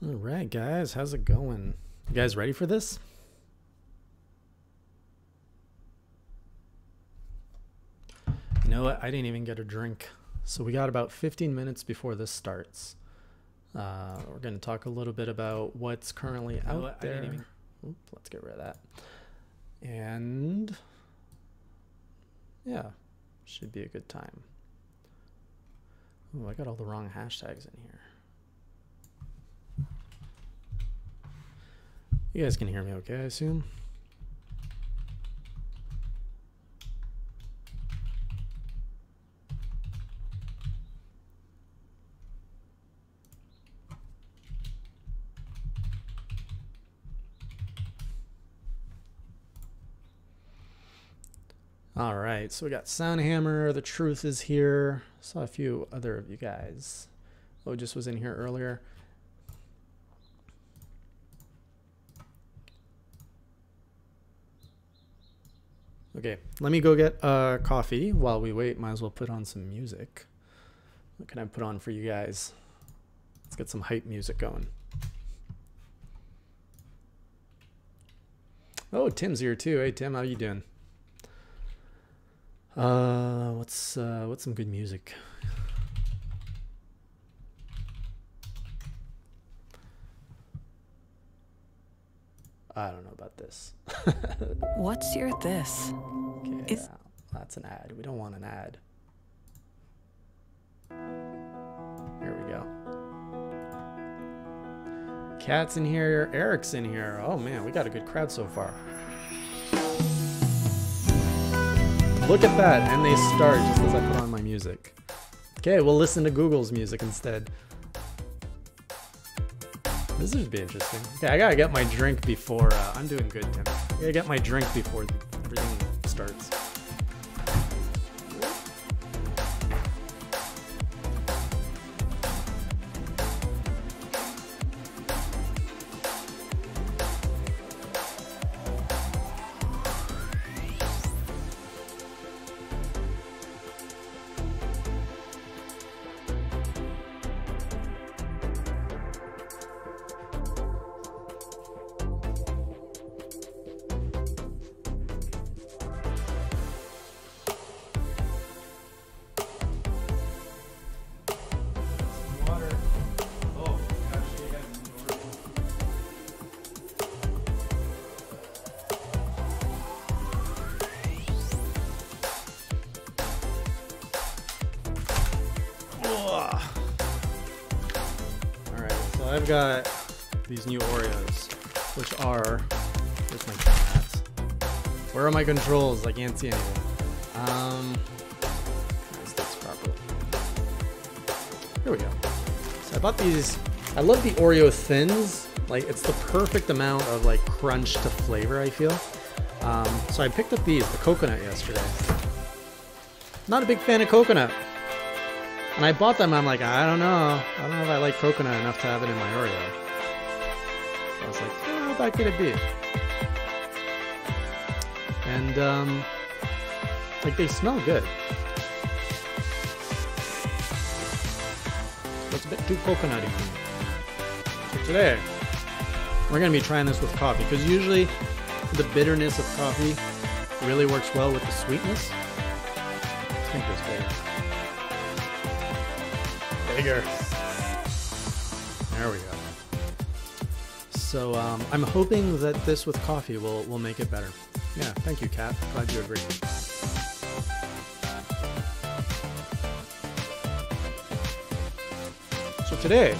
All right, guys, how's it going? You guys ready for this? You know what? I didn't even get a drink. So we got about 15 minutes before this starts. We're going to talk a little bit about what's currently out there. Oop, let's get rid of that. And yeah, should be a good time. Oh, I got all the wrong hashtags in here. You guys can hear me okay, I assume? All right, so we got Soundhammer, The Truth is here. Saw a few other of you guys. Just was in here earlier. Okay, let me go get coffee while we wait. Might as well put on some music. What can I put on for you guys? Let's get some hype music going. Oh, Tim's here too. Hey Tim, how you doing? What's some good music? I don't know about this. What's your this? Okay, yeah, that's an ad. We don't want an ad. Here we go. Cat's in here. Eric's in here. Oh man, we got a good crowd so far. Look at that, and they start just as I put on my music. Okay, we'll listen to Google's music instead. This should be interesting. Okay, I gotta get my drink before, I'm doing good, Tim. I gotta get my drink before everything starts. I've got these new Oreos, which are, where's my cats? Where are my controls? I can't see anything. Let's do this properly. Here we go. So I bought these. I love the Oreo Thins. Like, it's the perfect amount of like crunch to flavor, I feel. So I picked up these, the coconut, yesterday. Not a big fan of coconut. And I bought them, I'm like, I don't know if I like coconut enough to have it in my Oreo. So I was like, oh, how bad could it be? And, like, they smell good. But it's a bit too coconutty for me. So today, we're going to be trying this with coffee, because usually the bitterness of coffee really works well with the sweetness. Let's make this bigger. Bigger. There we go. So I'm hoping that this with coffee will make it better. Yeah, thank you, Kat. Glad you agree. So today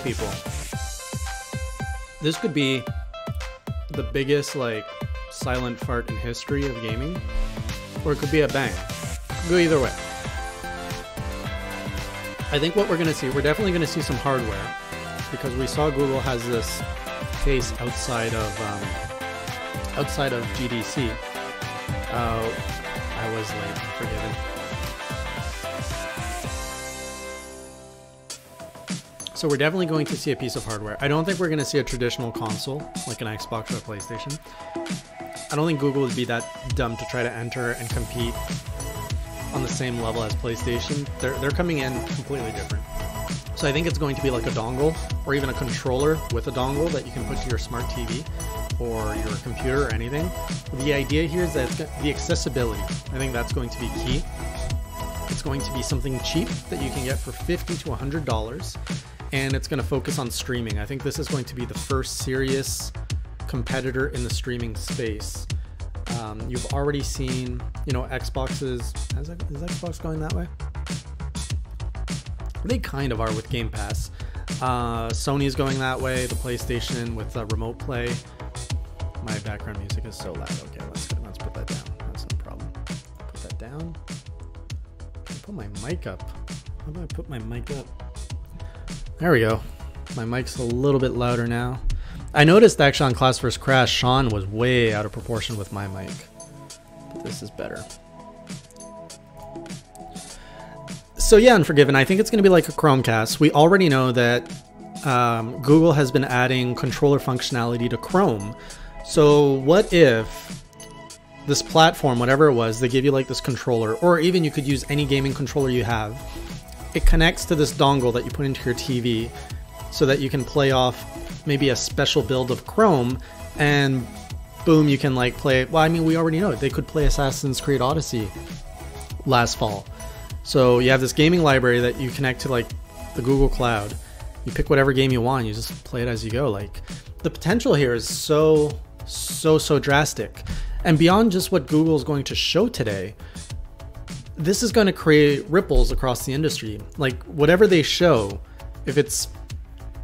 people, this could be the biggest like silent fart in history of gaming, or it could be a bang. It could go either way. I think what we're going to see, we're definitely going to see some hardware, because we saw Google has this case outside of GDC. I was late, I'm forgiven. So we're definitely going to see a piece of hardware. I don't think we're going to see a traditional console like an Xbox or a PlayStation. I don't think Google would be that dumb to try to enter and compete on the same level as PlayStation. They're coming in completely different. So I think it's going to be like a dongle or even a controller with a dongle that you can put to your smart TV or your computer or anything. The idea here is that the accessibility, I think that's going to be key. It's going to be something cheap that you can get for $50 to $100, and it's going to focus on streaming. I think this is going to be the first serious competitor in the streaming space. You've already seen, you know, Xboxes. Is Xbox going that way? They kind of are with Game Pass. Sony's going that way. The PlayStation with Remote Play. My background music is so loud. Okay, let's put that down. That's no problem. Put that down. Put my mic up. How do I put my mic up? There we go. My mic's a little bit louder now. I noticed actually on Class vs. Crash, Sean was way out of proportion with my mic. But this is better. So yeah, Unforgiven, I think it's going to be like a Chromecast. We already know that Google has been adding controller functionality to Chrome. So what if this platform, whatever it was, they give you like this controller, or even you could use any gaming controller you have. It connects to this dongle that you put into your TV so that you can play off maybe a special build of Chrome, and boom, you can like play. Well, I mean, we already know they could play Assassin's Creed Odyssey last fall. So you have this gaming library that you connect to like the Google Cloud. You pick whatever game you want, you just play it as you go. Like, the potential here is so drastic. And beyond just what Google is going to show today, this is going to create ripples across the industry. Like, whatever they show, if it's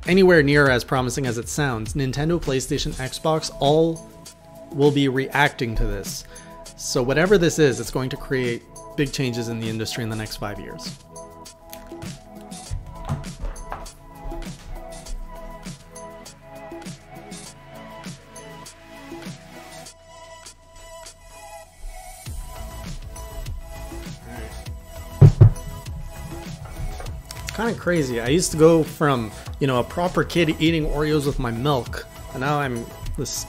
anywhere near as promising as it sounds, Nintendo, PlayStation, Xbox, all will be reacting to this. So whatever this is, it's going to create big changes in the industry in the next 5 years. Kind of crazy. I used to go from, you know, a proper kid eating Oreos with my milk, and now I'm this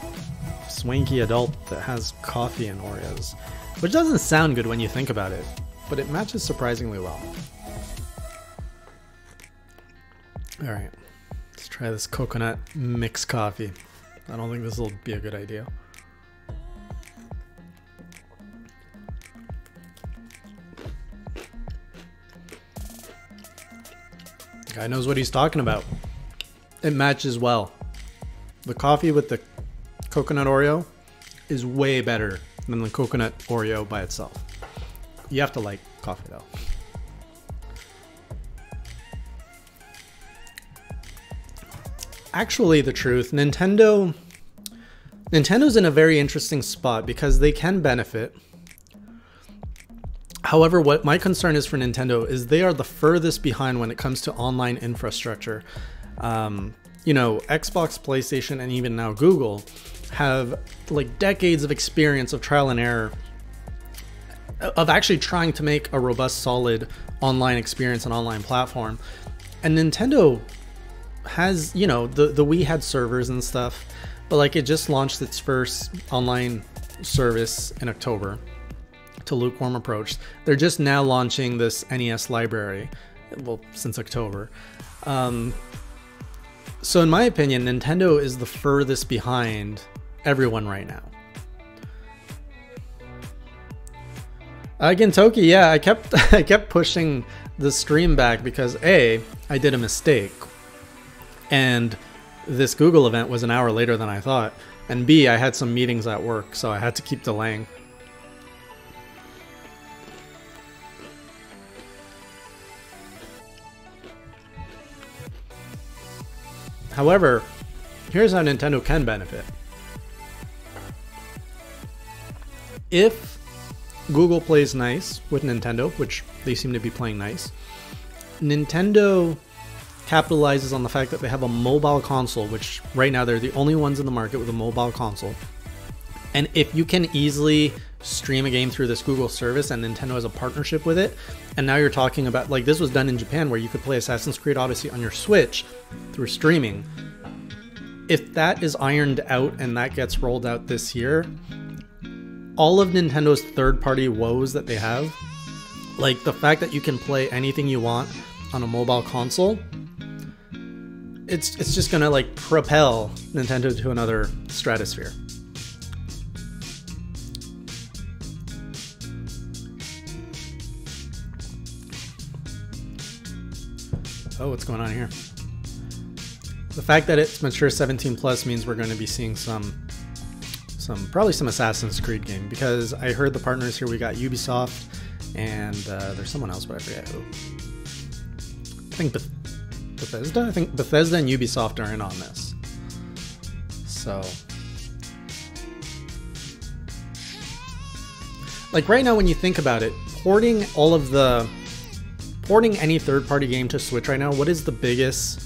swanky adult that has coffee and Oreos, which doesn't sound good when you think about it, but it matches surprisingly well. All right, let's try this coconut mixed coffee. I don't think this will be a good idea. Guy knows what he's talking about. It matches well. The coffee with the coconut Oreo is way better than the coconut Oreo by itself. You have to like coffee though. Actually, the truth, Nintendo's in a very interesting spot because they can benefit. However, what my concern is for Nintendo is they are the furthest behind when it comes to online infrastructure. You know, Xbox, PlayStation, and even now Google have like decades of experience of trial and error of actually trying to make a robust, solid online experience and online platform. And Nintendo has, you know, the Wii had servers and stuff, but like it just launched its first online service in October to lukewarm approach. They're just now launching this NES library, well, since October. So in my opinion, Nintendo is the furthest behind everyone right now. Gintoki, yeah, I kept pushing the stream back because A, I did a mistake, and this Google event was an hour later than I thought, and B, I had some meetings at work, so I had to keep delaying. However, here's how Nintendo can benefit. If Google plays nice with Nintendo, which they seem to be playing nice, Nintendo capitalizes on the fact that they have a mobile console, which right now they're the only ones in the market with a mobile console. And if you can easily stream a game through this Google service and Nintendo has a partnership with it, and now you're talking about, like, this was done in Japan where you could play Assassin's Creed Odyssey on your Switch through streaming. If that is ironed out and that gets rolled out this year, all of Nintendo's third-party woes that they have, like the fact that you can play anything you want on a mobile console, it's just gonna like propel Nintendo to another stratosphere. Oh, what's going on here? The fact that it's mature 17 plus means we're going to be seeing probably some Assassin's Creed game, because I heard the partners here. We got Ubisoft and there's someone else, but I forget who. I think Bethesda? I think Bethesda and Ubisoft are in on this. So, like right now when you think about it, porting any third-party game to Switch right now, what is the biggest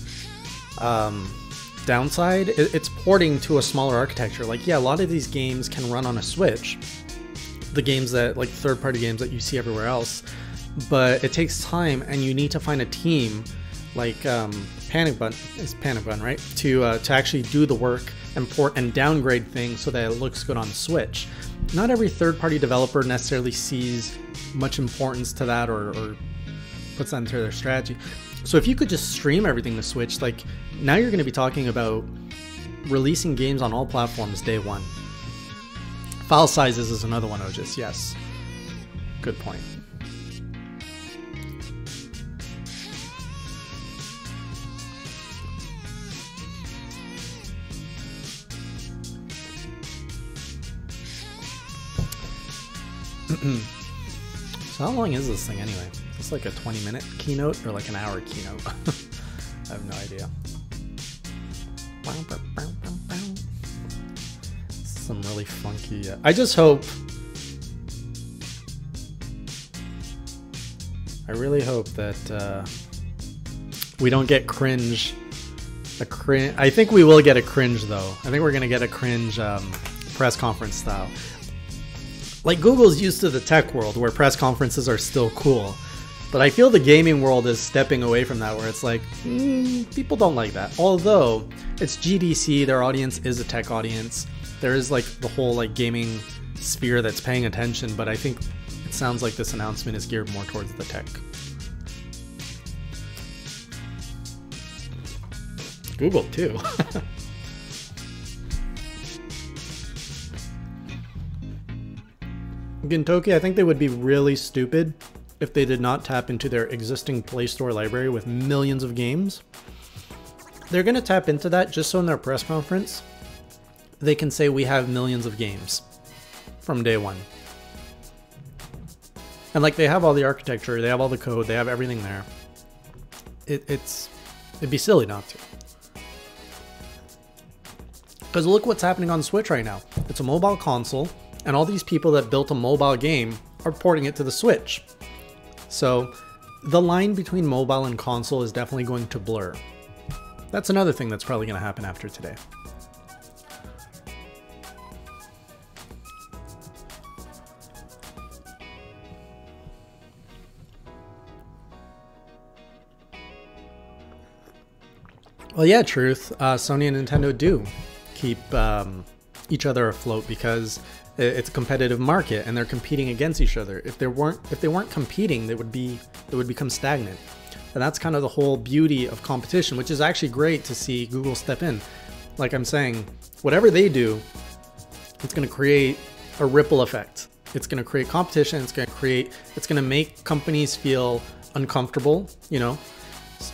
downside? It's porting to a smaller architecture. Like, yeah, a lot of these games can run on a Switch, the games that, like third-party games that you see everywhere else, but it takes time, and you need to find a team like Panic Button, right? To actually do the work and port and downgrade things so that it looks good on Switch. Not every third-party developer necessarily sees much importance to that or puts that into their strategy. So if you could just stream everything to Switch, like now you're going to be talking about releasing games on all platforms day one. File sizes is another one, Ojis. Yes. Good point. So how long is this thing anyway? Is this like a 20-minute keynote or like an hour keynote? I have no idea. Some really funky... I just hope... I really hope that we don't get cringe. I think we will get a cringe though. I think we're going to get a cringe press conference style. Like Google's used to the tech world where press conferences are still cool. But I feel the gaming world is stepping away from that, where it's like, people don't like that. Although it's GDC, their audience is a tech audience. There is like the whole like gaming sphere that's paying attention, but I think it sounds like this announcement is geared more towards the tech. Google too. Gintoki, I think they would be really stupid if they did not tap into their existing Play Store library with millions of games. They're going to tap into that just so in their press conference, they can say we have millions of games from day one. And like they have all the architecture, they have all the code, they have everything there. It'd be silly not to. Because look what's happening on Switch right now. It's a mobile console, and all these people that built a mobile game are porting it to the Switch. So the line between mobile and console is definitely going to blur. That's another thing that's probably going to happen after today. Well, yeah, Truth. Sony and Nintendo do keep each other afloat because it's a competitive market and they're competing against each other. If they weren't competing, they would become stagnant. And that's kind of the whole beauty of competition, which is actually great to see Google step in. Like I'm saying, whatever they do, it's going to create a ripple effect. It's going to create competition. It's going to make companies feel uncomfortable. You know,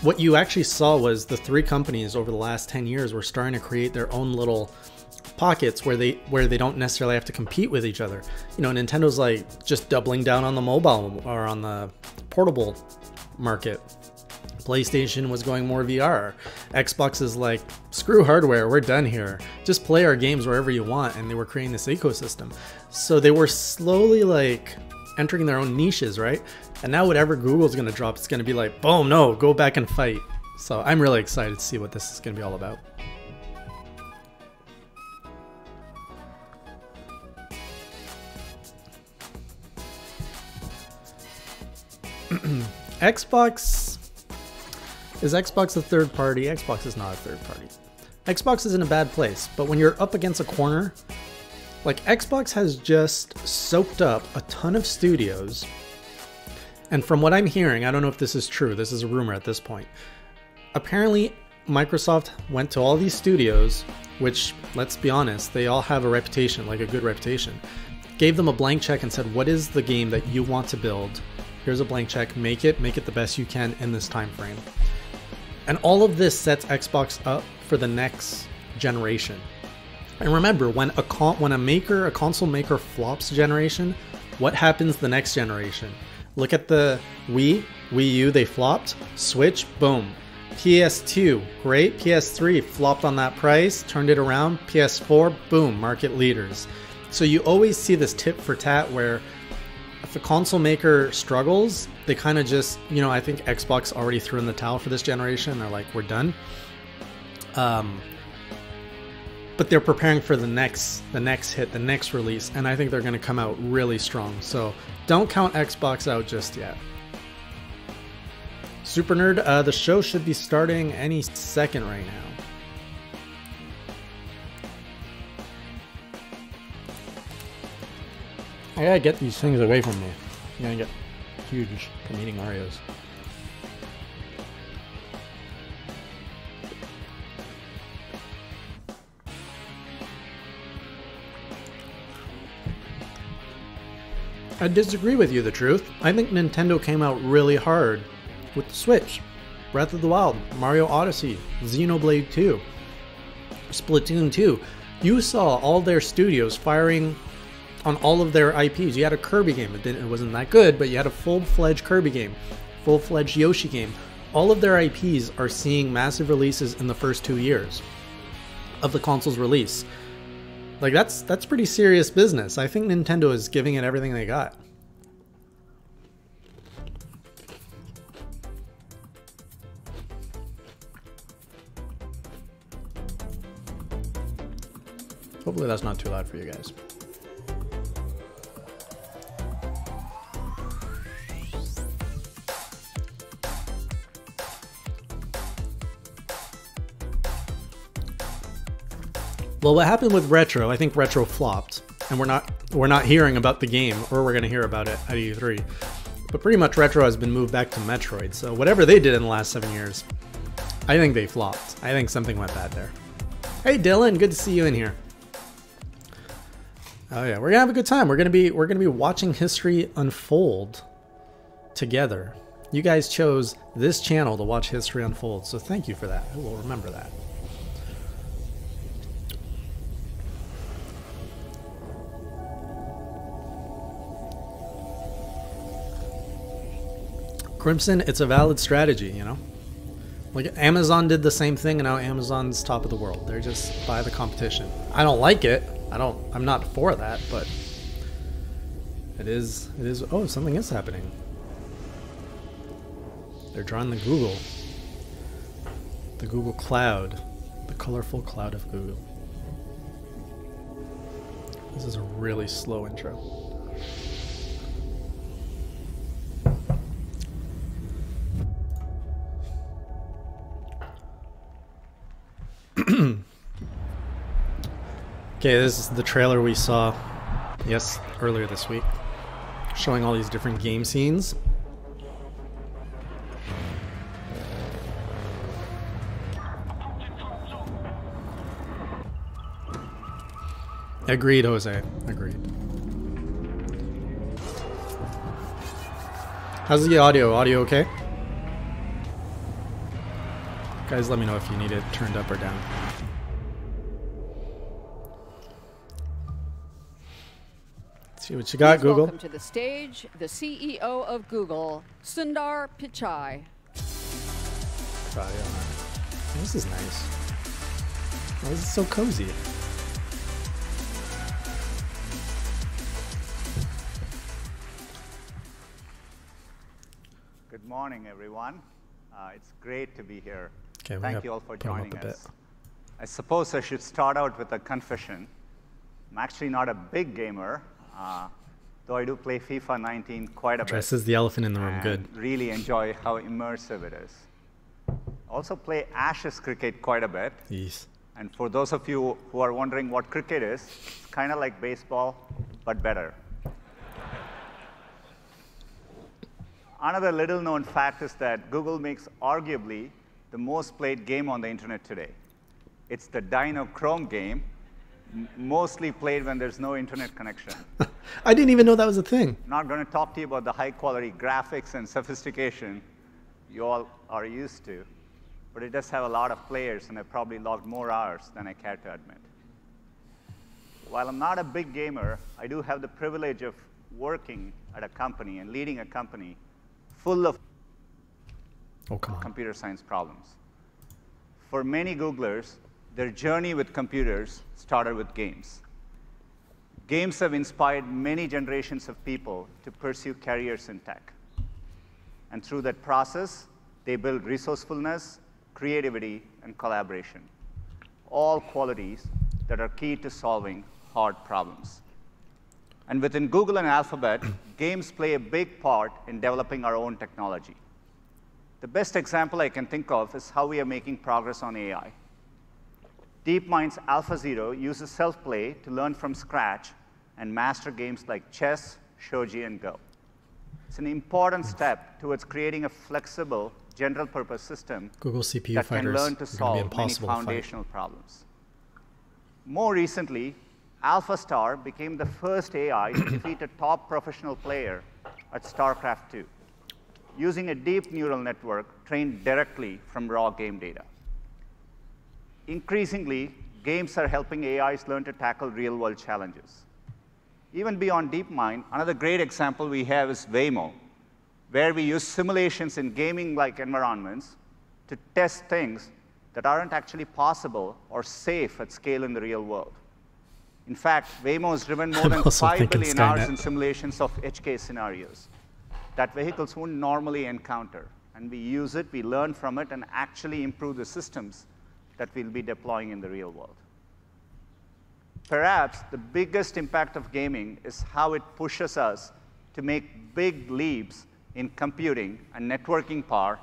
what you actually saw was the three companies over the last 10 years were starting to create their own little pockets where they don't necessarily have to compete with each other. You know, Nintendo's like just doubling down on the mobile or on the portable market. PlayStation was going more VR. Xbox is like, screw hardware, we're done here. Just play our games wherever you want, and they were creating this ecosystem. So they were slowly like entering their own niches, right? And now whatever Google's gonna drop, it's gonna be like, boom, no, go back and fight. So I'm really excited to see what this is gonna be all about. Is Xbox a third party? Xbox is not a third party. Xbox is in a bad place, but when you're up against a corner, like Xbox has just soaked up a ton of studios. And from what I'm hearing, I don't know if this is true, this is a rumor at this point. Apparently, Microsoft went to all these studios, which, let's be honest, they all have a reputation, like a good reputation, gave them a blank check and said, what is the game that you want to build? Here's a blank check, make it the best you can in this time frame. And all of this sets Xbox up for the next generation. And remember, when a console maker flops a generation, what happens the next generation? Look at the Wii U, they flopped. Switch, boom. PS2, great. PS3 flopped on that price, turned it around. PS4, boom, market leaders. So you always see this tit for tat where if a console maker struggles, they kind of just, you know, I think Xbox already threw in the towel for this generation. They're like, we're done. But they're preparing for the next hit, the next release, and I think they're going to come out really strong. So don't count Xbox out just yet. Super Nerd, the show should be starting any second right now. I gotta get these things away from me. I'm gonna get huge from eating Oreos. I disagree with you, the truth. I think Nintendo came out really hard with the Switch. Breath of the Wild, Mario Odyssey, Xenoblade 2, Splatoon 2. You saw all their studios firing on all of their IPs. You had a Kirby game. It wasn't that good, but you had a full-fledged Kirby game, full-fledged Yoshi game. All of their IPs are seeing massive releases in the first 2 years of the console's release. Like, that's pretty serious business. I think Nintendo is giving it everything they got. Hopefully that's not too loud for you guys. Well, what happened with Retro, I think Retro flopped, and we're not hearing about the game, or we're going to hear about it at E3. But pretty much Retro has been moved back to Metroid, so whatever they did in the last 7 years, I think they flopped. I think something went bad there. Hey Dylan, good to see you in here. Oh yeah, we're gonna have a good time. We're gonna be watching history unfold together. You guys chose this channel to watch history unfold, so thank you for that. We'll remember that. Crimson, it's a valid strategy, you know? Like, Amazon did the same thing, and now Amazon's top of the world. They're just by the competition. I don't like it. I'm not for that, but it is, oh, something is happening. They're drawing the Google cloud, the colorful cloud of Google. This is a really slow intro. Okay, this is the trailer we saw, earlier this week, showing all these different game scenes. Agreed, Jose. Agreed. How's the audio? Audio okay? Guys, let me know if you need it turned up or down. See what you got, Please Google. welcome to the stage the CEO of Google, Sundar Pichai. This is nice. Why is it so cozy? Good morning, everyone. It's great to be here. Okay, Thank you all for joining us. I suppose I should start out with a confession. I'm actually not a big gamer, though I do play FIFA 19 quite a bit. Dresses the elephant in the room, good. Really enjoy how immersive it is. Also play Ashes cricket quite a bit. Yes. And for those of you who are wondering what cricket is, it's kind of like baseball, but better. Another little known fact is that Google makes arguably the most played game on the internet today. It's the Dino Chrome game, mostly played when there's no internet connection. I didn't even know that was a thing. Not going to talk to you about the high-quality graphics and sophistication you all are used to, but it does have a lot of players, and I've probably logged more hours than I care to admit. While I'm not a big gamer, I do have the privilege of working at a company and leading a company full of computer science problems. For many Googlers, their journey with computers started with games. Games have inspired many generations of people to pursue careers in tech. And through that process, they build resourcefulness, creativity, and collaboration, all qualities that are key to solving hard problems. And within Google and Alphabet, games play a big part in developing our own technology. The best example I can think of is how we are making progress on AI. DeepMind's AlphaZero uses self-play to learn from scratch and master games like chess, shogi, and Go. It's an important step towards creating a flexible, general-purpose system Google CPU that can fighters learn to solve many foundational problems. More recently, AlphaStar became the first AI to defeat a top professional player at StarCraft 2, using a deep neural network trained directly from raw game data. Increasingly, games are helping AIs learn to tackle real-world challenges. Even beyond DeepMind, another great example we have is Waymo, where we use simulations in gaming-like environments to test things that aren't actually possible or safe at scale in the real world. In fact, Waymo has driven more than 5 billion hours in simulations of edge case scenarios that vehicles wouldn't normally encounter. And we use it, we learn from it, and actually improve the systems that we'll be deploying in the real world. Perhaps the biggest impact of gaming is how it pushes us to make big leaps in computing and networking power,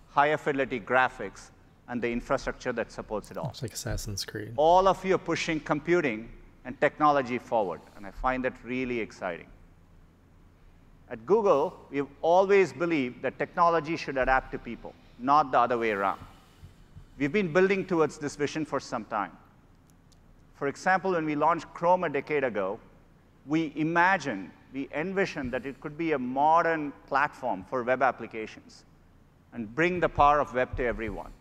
higher fidelity graphics, and the infrastructure that supports it all. It's like Assassin's Creed. All of you are pushing computing and technology forward, and I find that really exciting. At Google, we've always believed that technology should adapt to people, not the other way around. We've been building towards this vision for some time. For example, when we launched Chrome a decade ago, we envisioned that it could be a modern platform for web applications and bring the power of web to everyone,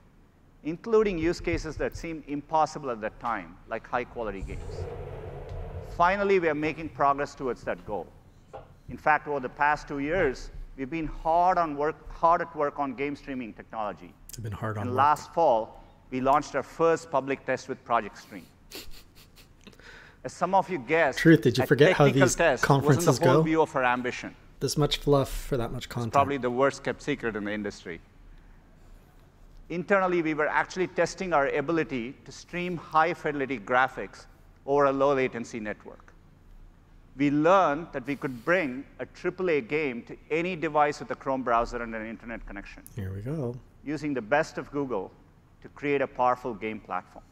including use cases that seemed impossible at that time, like high-quality games. Finally, we are making progress towards that goal. In fact, over the past 2 years, we've been hard at work on game streaming technology. It's been hard on and work. Last fall, we launched our first public test with Project Stream. As some of you guessed, Truth, did you forget how these conferences wasn't the whole go? view of our ambition. This much fluff for that much content. It's probably the worst kept secret in the industry. Internally, we were actually testing our ability to stream high-fidelity graphics over a low-latency network. We learned that we could bring a AAA game to any device with a Chrome browser and an internet connection. Here we go. Using the best of Google to create a powerful game platform.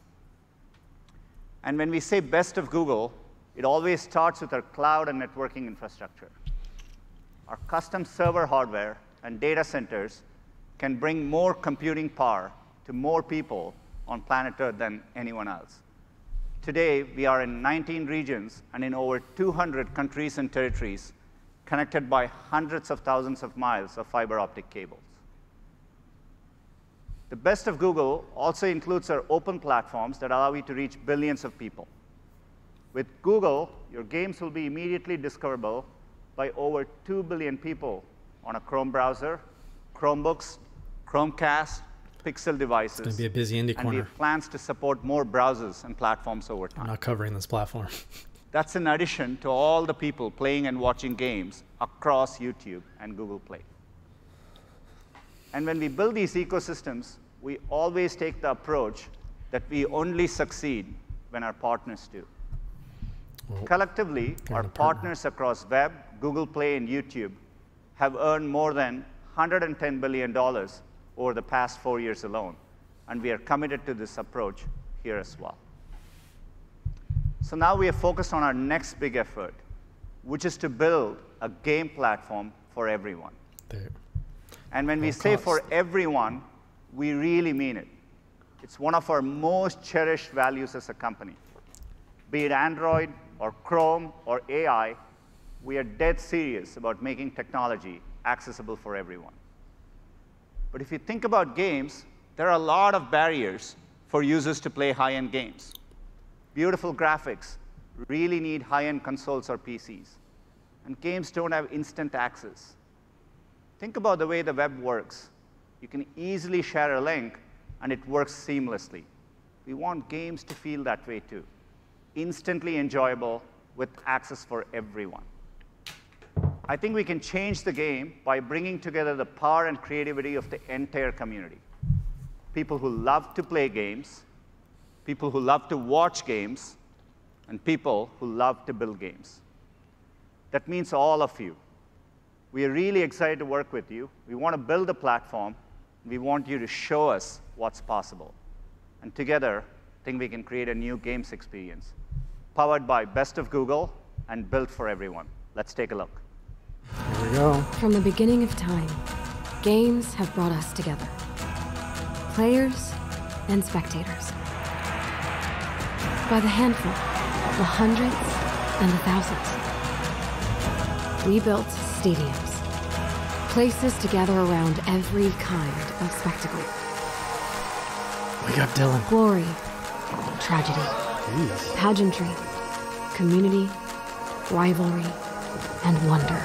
And when we say best of Google, it always starts with our cloud and networking infrastructure. Our custom server hardware and data centers can bring more computing power to more people on planet Earth than anyone else. Today, we are in 19 regions and in over 200 countries and territories, connected by hundreds of thousands of miles of fiber optic cables. The best of Google also includes our open platforms that allow you to reach billions of people. With Google, your games will be immediately discoverable by over 2 billion people on a Chrome browser, Chromebooks, Chromecast, Pixel devices. It's going to be a busy indie corner. And we have plans to support more browsers and platforms over time. I'm not covering this platform. That's in addition to all the people playing and watching games across YouTube and Google Play. And when we build these ecosystems, we always take the approach that we only succeed when our partners do. Well, collectively, our partners across web, Google Play, and YouTube have earned more than $110 billion over the past 4 years alone. And we are committed to this approach here as well. So now we are focused on our next big effort, which is to build a game platform for everyone. And when we say for everyone, We really mean it. It's one of our most cherished values as a company. Be it Android or Chrome or AI, we are dead serious about making technology accessible for everyone. But if you think about games, there are a lot of barriers for users to play high-end games. Beautiful graphics really need high-end consoles or PCs. And games don't have instant access. Think about the way the web works. You can easily share a link, and it works seamlessly. We want games to feel that way too. Instantly enjoyable with access for everyone. I think we can change the game by bringing together the power and creativity of the entire community. People who love to play games, people who love to watch games, and people who love to build games. That means all of you. We are really excited to work with you. We want to build a platform. We want you to show us what's possible. And together, I think we can create a new games experience, powered by Best of Google and built for everyone. Let's take a look. Here we go. From the beginning of time, games have brought us together. Players and spectators. By the handful, the hundreds and the thousands. We built stadiums. Places to gather around every kind of spectacle. Wake up, Dylan. Glory, tragedy, Jeez. pageantry, community, rivalry, and wonder.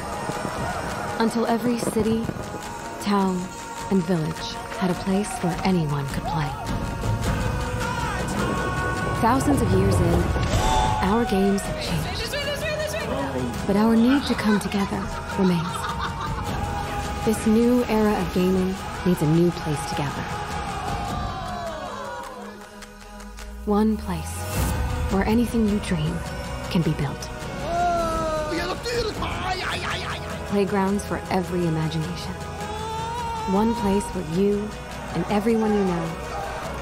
Until every city, town, and village had a place where anyone could play. Thousands of years in, our games have changed. But our need to come together remains. This new era of gaming needs a new place to gather. One place where anything you dream can be built. Playgrounds for every imagination. One place where you and everyone you know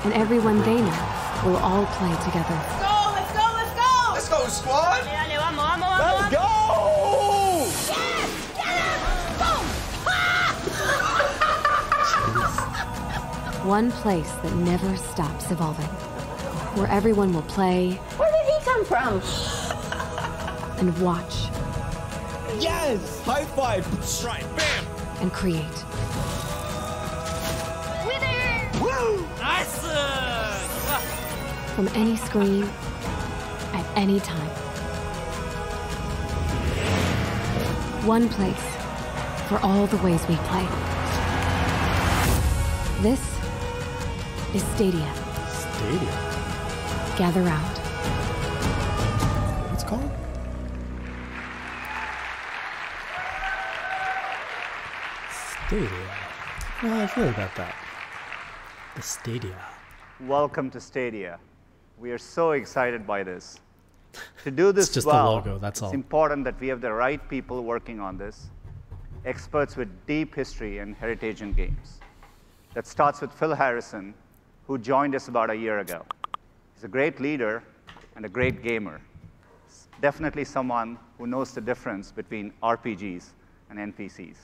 and everyone they know will all play together. Let's go! Let's go, squad! Let's go! One place that never stops evolving. Where everyone will play. Where did he come from? And watch. Yes! High five! Strike! Bam! And create. Woo! Nice! From any screen, at any time. One place for all the ways we play. This is Stadia. Stadia. Gather round. What's it called? Stadia. Well, I've heard about that. The Stadia. Welcome to Stadia. We are so excited by this. To do this It's just well, the logo, that's all. It's important that we have the right people working on this, experts with deep history and heritage in games. That starts with Phil Harrison, who joined us about a year ago. He's a great leader and a great gamer. He's definitely someone who knows the difference between RPGs and NPCs.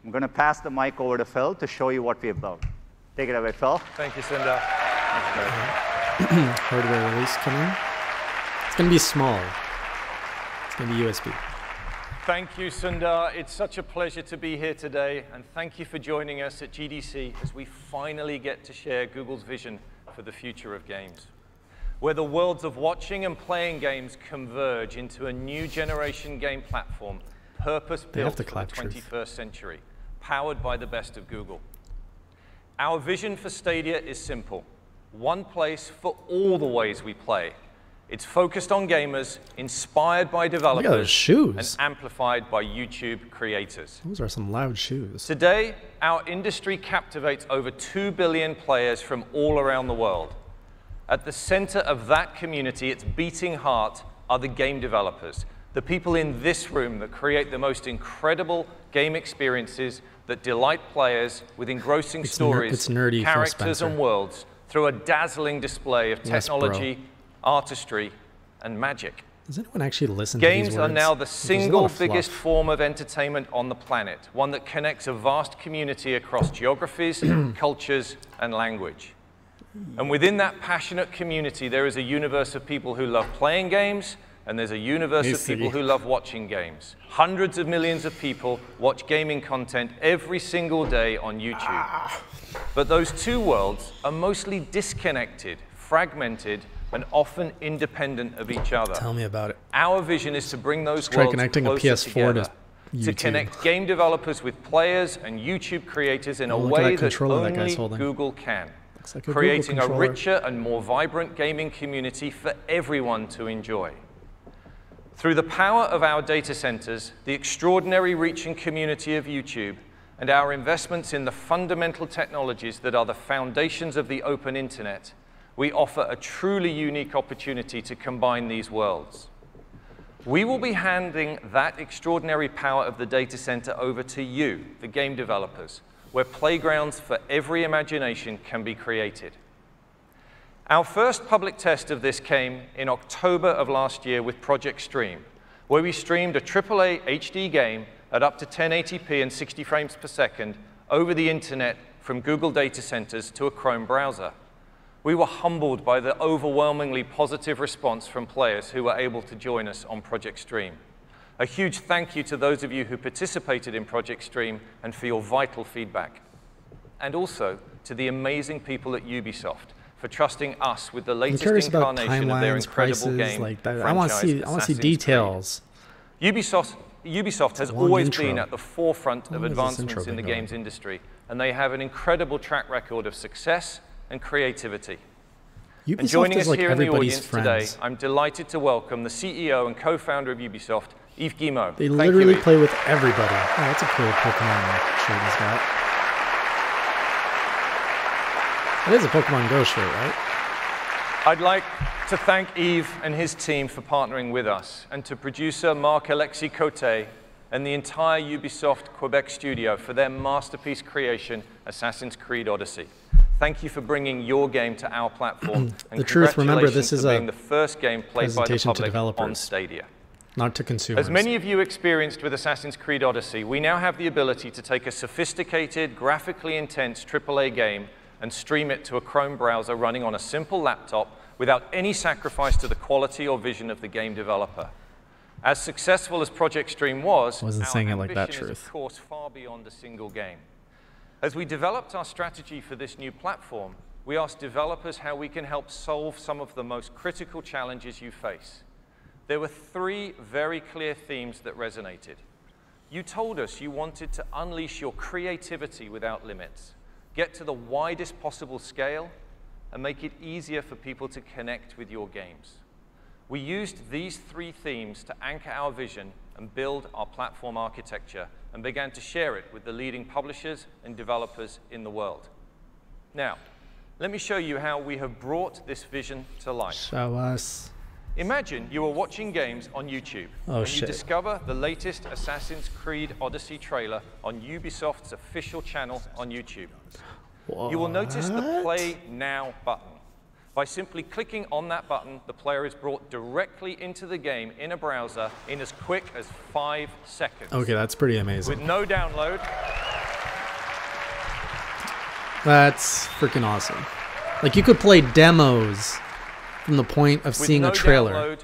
I'm going to pass the mic over to Phil to show you what we have built. Take it away, Phil. Thank you, Sundar. Hardware release coming. It's going to be small. It's going to be USB. Thank you, Sundar. It's such a pleasure to be here today, and thank you for joining us at GDC as we finally get to share Google's vision for the future of games, where the worlds of watching and playing games converge into a new generation game platform purpose-built for the 21st century, powered by the best of Google. Our vision for Stadia is simple. One place for all the ways we play. It's focused on gamers, inspired by developers, Look at those shoes. and amplified by YouTube creators. Those are some loud shoes. Today, our industry captivates over 2 billion players from all around the world. At the center of that community, its beating heart, are the game developers, the people in this room that create the most incredible game experiences that delight players with engrossing stories, it's nerdy, characters, and worlds through a dazzling display of technology, artistry, and magic. Does anyone actually listen to these words? Games are now the There's a single lot of biggest fluff. form of entertainment on the planet, one that connects a vast community across geographies, cultures, and language. And within that passionate community, there is a universe of people who love playing games, and there's a universe of people who love watching games. Hundreds of millions of people watch gaming content every single day on YouTube. But those two worlds are mostly disconnected, fragmented, and often independent of each other. Tell me about it. Our vision is to bring those Try worlds connecting a closer PS4 together, to YouTube. to connect game developers with players and YouTube creators in a look at way that that controller that only guy's holding. Google can, Looks like a creating Google a controller. richer and more vibrant gaming community for everyone to enjoy. Through the power of our data centers, the extraordinary reach and community of YouTube, and our investments in the fundamental technologies that are the foundations of the open internet, we offer a truly unique opportunity to combine these worlds. We will be handing that extraordinary power of the data center over to you, the game developers, where playgrounds for every imagination can be created. Our first public test of this came in October of last year with Project Stream, where we streamed a AAA HD game at up to 1080p and 60 frames per second over the internet from Google data centers to a Chrome browser. We were humbled by the overwhelmingly positive response from players who were able to join us on Project Stream. A huge thank you to those of you who participated in Project Stream and for your vital feedback. And also to the amazing people at Ubisoft for trusting us with the latest incarnation of their incredible game like that. I franchise, want to see details. Ubisoft has always been at the forefront of advancements in the games industry, and they have an incredible track record of success and creativity. And joining us here in the audience today, I'm delighted to welcome the CEO and co-founder of Ubisoft, Yves Guillemot. They literally play with everybody. Oh, that's a cool Pokemon shirt he's got. It is a Pokemon Go shirt, right? I'd like to thank Yves and his team for partnering with us, and to producer Marc-Alexis Côté and the entire Ubisoft Quebec studio for their masterpiece creation, Assassin's Creed Odyssey. Thank you for bringing your game to our platform, and The truth, remember, this is for a being the first game played by the presentation to public on developers, Stadia. not to consumers. As many of you experienced with Assassin's Creed Odyssey, we now have the ability to take a sophisticated, graphically intense AAA game and stream it to a Chrome browser running on a simple laptop without any sacrifice to the quality or vision of the game developer. As successful as Project Stream was, Wasn't our saying it like that, ambition is, Truth. of course, far beyond a single game. As we developed our strategy for this new platform, we asked developers how we can help solve some of the most critical challenges you face. There were three very clear themes that resonated. You told us you wanted to unleash your creativity without limits, get to the widest possible scale, and make it easier for people to connect with your games. We used these three themes to anchor our vision and build our platform architecture, and began to share it with the leading publishers and developers in the world. Now, let me show you how we have brought this vision to life. Show us. Imagine you are watching games on YouTube, and you discover the latest Assassin's Creed Odyssey trailer on Ubisoft's official channel on YouTube. You will notice the Play Now button. By simply clicking on that button, the player is brought directly into the game in a browser in as quick as 5 seconds. Okay, that's pretty amazing. With no download. That's freaking awesome. Like, you could play demos from the point of seeing a trailer. Download,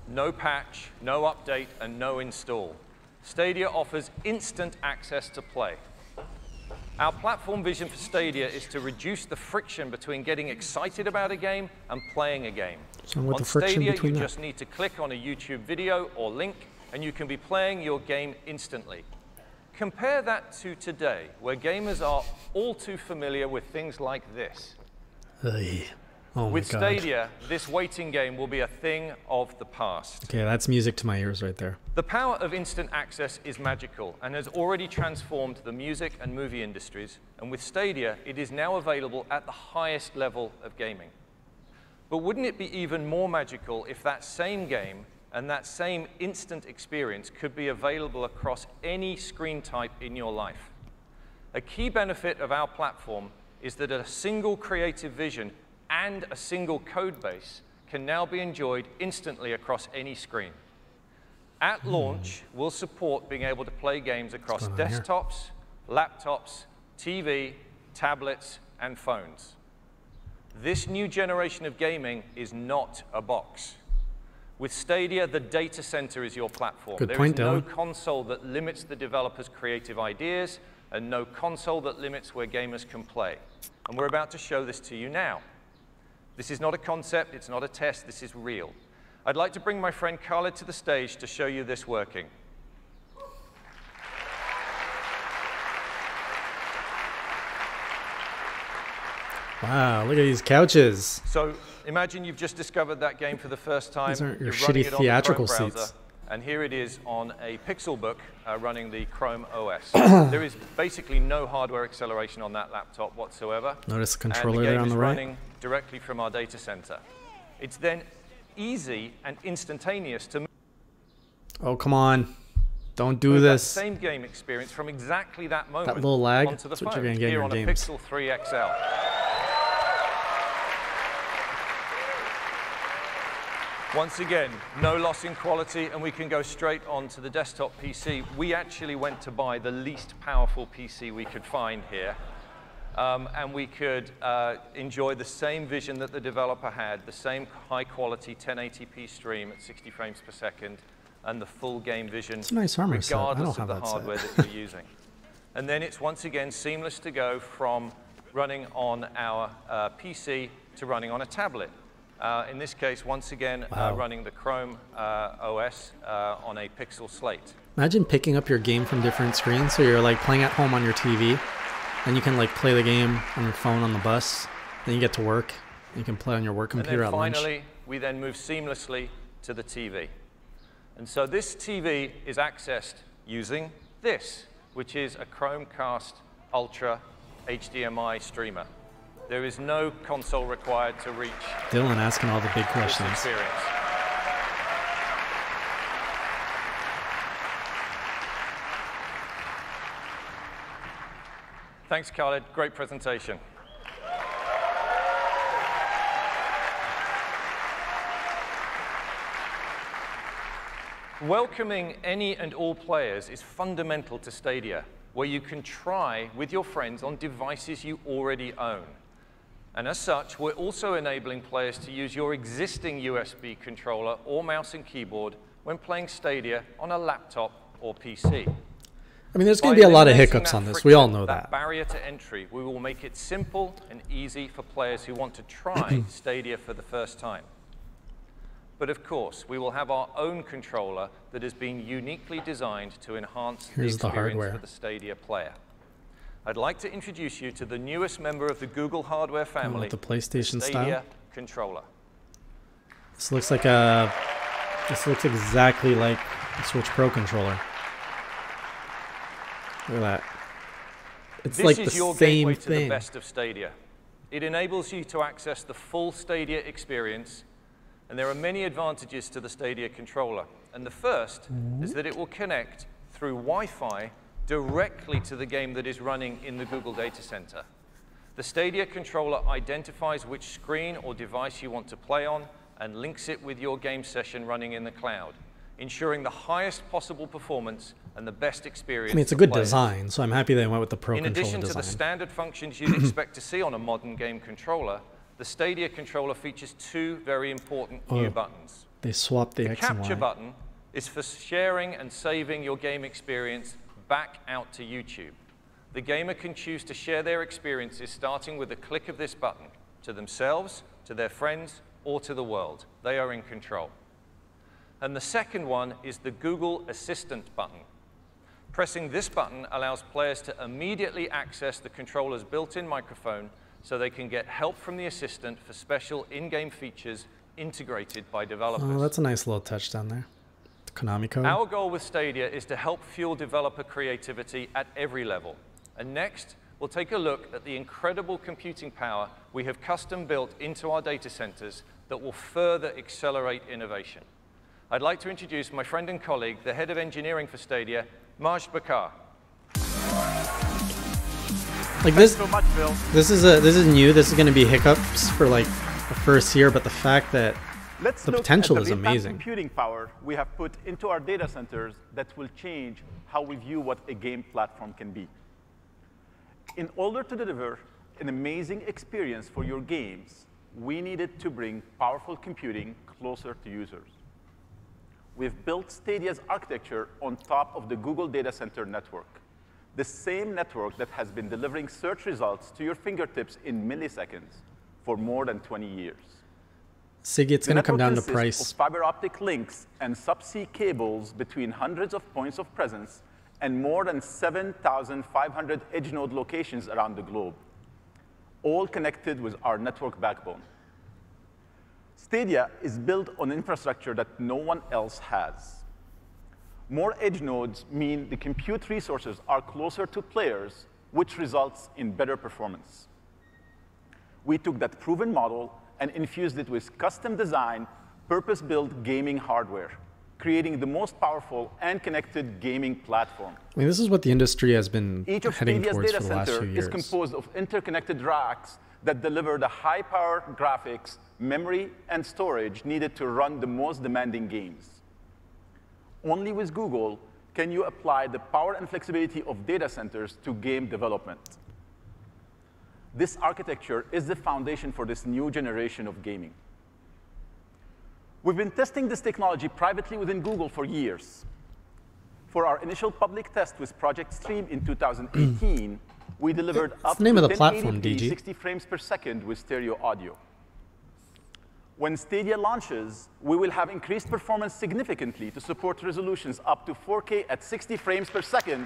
no patch, no update, and no install. Stadia offers instant access to play. Our platform vision for Stadia is to reduce the friction between getting excited about a game and playing a game. So what's on the friction Stadia, between you that? just need to click on a YouTube video or link, and you can be playing your game instantly. Compare that to today, where gamers are all too familiar with things like this. Oh With my God. Stadia, this waiting game will be a thing of the past. Okay, that's music to my ears right there. The power of instant access is magical and has already transformed the music and movie industries, and with Stadia, it is now available at the highest level of gaming. But wouldn't it be even more magical if that same game and that same instant experience could be available across any screen type in your life? A key benefit of our platform is that a single creative vision and a single code base can now be enjoyed instantly across any screen. At launch, we'll support being able to play games across desktops, laptops, TV, tablets, and phones. This new generation of gaming is not a box. With Stadia, the data center is your platform. There is no console that limits the developer's creative ideas and no console that limits where gamers can play. And we're about to show this to you now. This is not a concept, it's not a test, this is real. I'd like to bring my friend Khaled to the stage to show you this working. Wow, look at these couches. So imagine you've just discovered that game for the first time. These aren't your You're running shitty it on theatrical the Chrome browser, seats. and here it is on a Pixelbook running the Chrome OS. There is basically no hardware acceleration on that laptop whatsoever. Notice the controller there on the right. And the game is running directly from our data center. It's then easy and instantaneous to Oh, come on. Don't do move this. that same game experience from exactly that moment That little lag, onto the that's phone what you're gonna get in here your on games. a Pixel 3 XL. Once again, no loss in quality, and we can go straight onto the desktop PC. We actually went to buy the least powerful PC we could find here, and we could enjoy the same vision that the developer had, the same high-quality 1080p stream at 60 frames per second, and the full game vision, It's a nice armor set. I don't regardless have of the that hardware set. that you're using. And then it's once again seamless to go from running on our PC to running on a tablet. In this case, once again, running the Chrome OS on a Pixel slate. Imagine picking up your game from different screens. So you're like playing at home on your TV, and you can like play the game on your phone on the bus. Then you get to work. You can play on your work computer at lunch. And then finally, we then move seamlessly to the TV. And so this TV is accessed using this, which is a Chromecast Ultra HDMI streamer. There is no console required to reach Dylan asking all the big this questions. experience. Thanks, Khaled. Great presentation. Welcoming any and all players is fundamental to Stadia, where you can try with your friends on devices you already own. And as such, we're also enabling players to use your existing USB controller or mouse and keyboard when playing Stadia on a laptop or PC. I mean, there's going to be a lot of hiccups on this. We all know that that. barrier to entry, we will make it simple and easy for players who want to try Stadia for the first time. But of course, we will have our own controller that has been uniquely designed to enhance the experience for the Stadia player. I'd like to introduce you to the newest member of the Google hardware family, the PlayStation Stadia style controller. This looks like a. This looks exactly like a Switch Pro controller. Look at that. It's like the This is your same gateway to the thing. best of Stadia. It enables you to access the full Stadia experience, and there are many advantages to the Stadia controller. And the first is that it will connect through Wi-Fi directly to the game that is running in the Google Data Center. The Stadia controller identifies which screen or device you want to play on and links it with your game session running in the cloud, ensuring the highest possible performance and the best experience. I mean, it's a for good players. design, so I'm happy they went with the Pro In controller addition to design. the standard functions you'd expect to see on a modern game controller, the Stadia controller features two very important new buttons. They swapped the X and Y. Capture button is for sharing and saving your game experience back out to YouTube. The gamer can choose to share their experiences starting with a click of this button to themselves, to their friends, or to the world. They are in control. And the second one is the Google Assistant button. Pressing this button allows players to immediately access the controller's built-in microphone so they can get help from the assistant for special in-game features integrated by developers. Oh, that's a nice little touch down there. The Konami code. Our goal with Stadia is to help fuel developer creativity at every level. And next, we'll take a look at the incredible computing power we have custom built into our data centers that will further accelerate innovation. I'd like to introduce my friend and colleague, the head of engineering for Stadia, Marty. Like this, so much, Bill. this is new. This is going to be hiccups for like the first year, but the fact that The potential is amazing. Computing power we have put into our data centers that will change how we view what a game platform can be. In order to deliver an amazing experience for your games, we needed to bring powerful computing closer to users. We've built Stadia's architecture on top of the Google Data Center network, the same network that has been delivering search results to your fingertips in milliseconds for more than 20 years. Siggy, it's going to come down to price. Of fiber optic links and subsea cables between hundreds of points of presence and more than 7,500 edge node locations around the globe, all connected with our network backbone. Stadia is built on infrastructure that no one else has. More edge nodes mean the compute resources are closer to players, which results in better performance. We took that proven model and infused it with custom-designed, purpose-built gaming hardware, creating the most powerful and connected gaming platform. I mean, this is what the industry has been heading Each of towards Stadia's data for the last few center years. is composed of interconnected racks that deliver the high-power graphics, memory, and storage needed to run the most demanding games. Only with Google can you apply the power and flexibility of data centers to game development. This architecture is the foundation for this new generation of gaming. We've been testing this technology privately within Google for years. For our initial public test with Project Stream in 2018, we delivered up to 1080p 60 frames per second with stereo audio. When Stadia launches, we will have increased performance significantly to support resolutions up to 4K at 60 frames per second.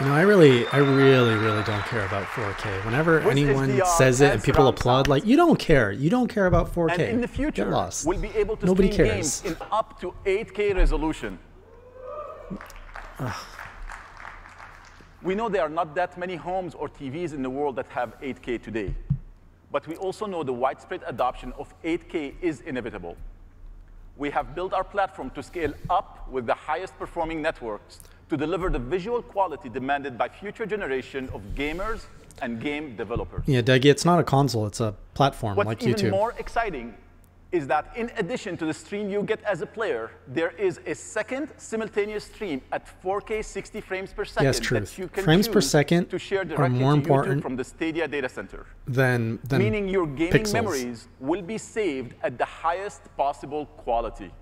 You know, I really don't care about 4K. Whenever anyone says it and people applaud, like, you don't care. You don't care about 4K. And in the future, get lost. we'll be able to Nobody stream cares. games in up to 8K resolution. We know there are not that many homes or TVs in the world that have 8K today. But we also know the widespread adoption of 8K is inevitable. We have built our platform to scale up with the highest performing networks to deliver the visual quality demanded by future generation of gamers and game developers. Yeah, Dougie, it's not a console, it's a platform like YouTube. What's even more exciting is that in addition to the stream you get as a player, there is a second simultaneous stream at 4K 60 frames per second that you can frames per second to share are directly more to important YouTube from the Stadia data center. Than Meaning your gaming pixels. memories will be saved at the highest possible quality.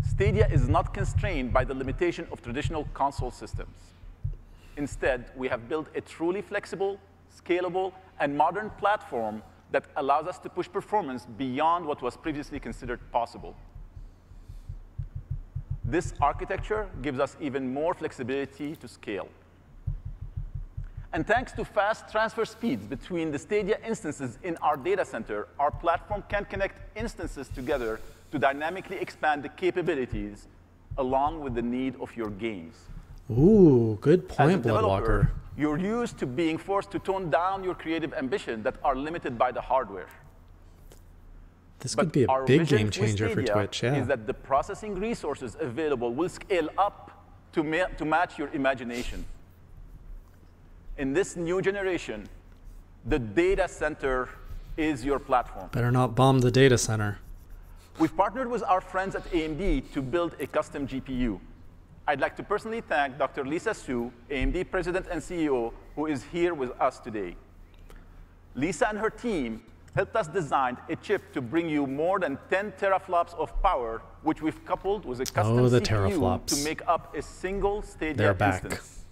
Stadia is not constrained by the limitation of traditional console systems. Instead, we have built a truly flexible, scalable, and modern platform that allows us to push performance beyond what was previously considered possible. This architecture gives us even more flexibility to scale. And thanks to fast transfer speeds between the Stadia instances in our data center, our platform can connect instances together to dynamically expand the capabilities along with the need of your games. Ooh, good point, As a developer, Bloodwalker. you're used to being forced to tone down your creative ambition that are limited by the hardware. This could be a big game changer for Twitch, yeah. Is that the processing resources available will scale up to match your imagination. In this new generation, the data center is your platform. Better not bomb the data center. We've partnered with our friends at AMD to build a custom GPU. I'd like to personally thank Dr. Lisa Su, AMD President and CEO, who is here with us today. Lisa and her team helped us design a chip to bring you more than 10 teraflops of power, which we've coupled with a custom CPU teraflops. to make up a single Stadia They're back. instance.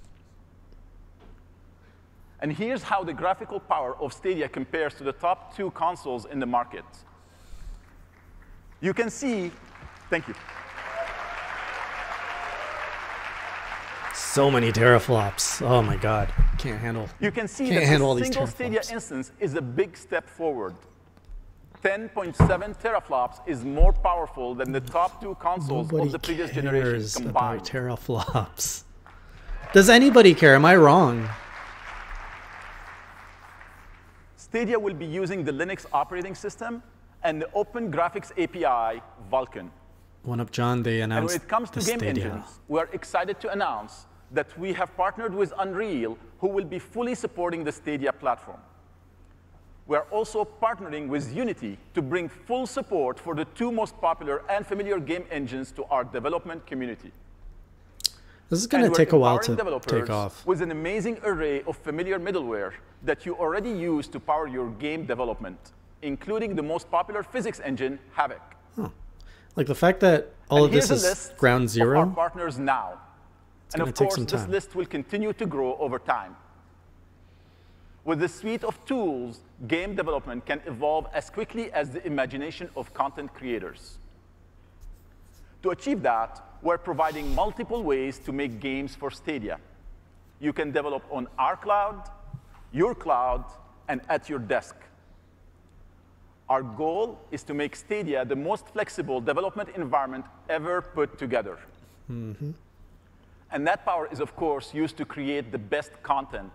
And here's how the graphical power of Stadia compares to the top 2 consoles in the market. You can see, thank you. So many teraflops. Oh my God. Can't handle. You can see Can't that handle all the these single Stadia teraflops. instance is a big step forward. 10.7 teraflops is more powerful than the top 2 consoles Nobody of the previous generation cares combined. about teraflops. Does anybody care? Am I wrong? Stadia will be using the Linux operating system and the Open Graphics API, Vulkan. One up, John. They And announced when it comes to the game Stadia. engines, we are excited to announce that we have partnered with Unreal, who will be fully supporting the Stadia platform. We're also partnering with Unity to bring full support for the two most popular and familiar game engines to our development community. This is going to take a while to take off. With an amazing array of familiar middleware that you already use to power your game development, including the most popular physics engine, Havoc. Huh. Like the fact that all of this is ground zero. Of our partners now. And of course, this list will continue to grow over time. With this suite of tools, game development can evolve as quickly as the imagination of content creators. To achieve that, we're providing multiple ways to make games for Stadia. You can develop on our cloud, your cloud, and at your desk. Our goal is to make Stadia the most flexible development environment ever put together. Mm-hmm. And that power is, of course, used to create the best content.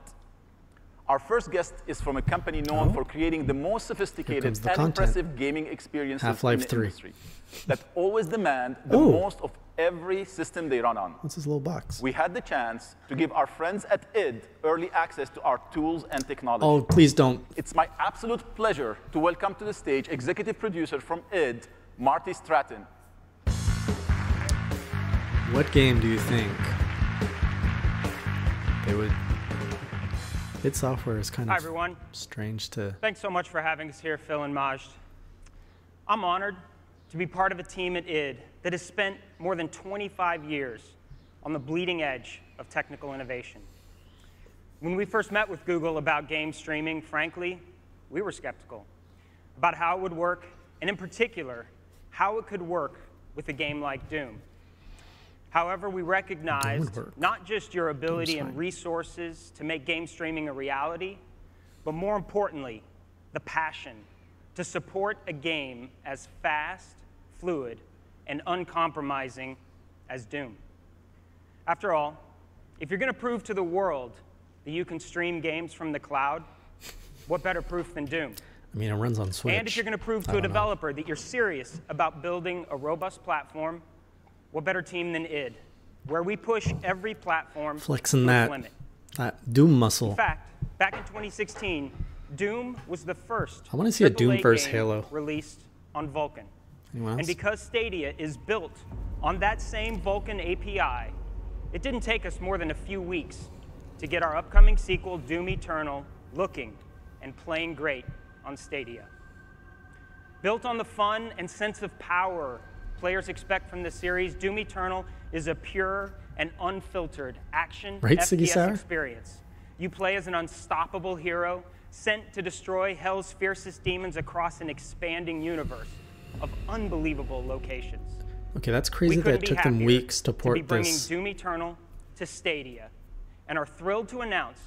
Our first guest is from a company known for creating the most sophisticated and impressive gaming experiences in the industry that always demand the most of every system they run on. What's this little box? We had the chance to give our friends at id early access to our tools and technology. Oh, please don't. It's my absolute pleasure to welcome to the stage executive producer from id, Marty Stratton. What game do you think they would... id Software is kind of strange to... Thanks so much for having us here, Phil and Majd. I'm honored to be part of a team at id that has spent more than 25 years on the bleeding edge of technical innovation. When we first met with Google about game streaming, frankly, we were skeptical about how it would work, and in particular, how it could work with a game like Doom. However, we recognized not just your ability and resources to make game streaming a reality, but more importantly, the passion to support a game as fast, fluid, and uncompromising as Doom. After all, if you're going to prove to the world that you can stream games from the cloud, what better proof than Doom? I mean, it runs on Switch. And if you're going to prove to a developer that you're serious about building a robust platform, what better team than id, where we push every platform to its limit. That Doom muscle. In fact, back in 2016, Doom was the first I want to see a Doom versus Halo released on Vulkan. Anyone else? And because Stadia is built on that same Vulkan API, it didn't take us more than a few weeks to get our upcoming sequel, Doom Eternal, looking and playing great on Stadia. Built on the fun and sense of power players expect from the series, Doom Eternal is a pure and unfiltered action FPS experience. You play as an unstoppable hero sent to destroy hell's fiercest demons across an expanding universe of unbelievable locations. Okay, that's crazy that it took them weeks to port this. We bringing this. Doom Eternal to Stadia, and are thrilled to announce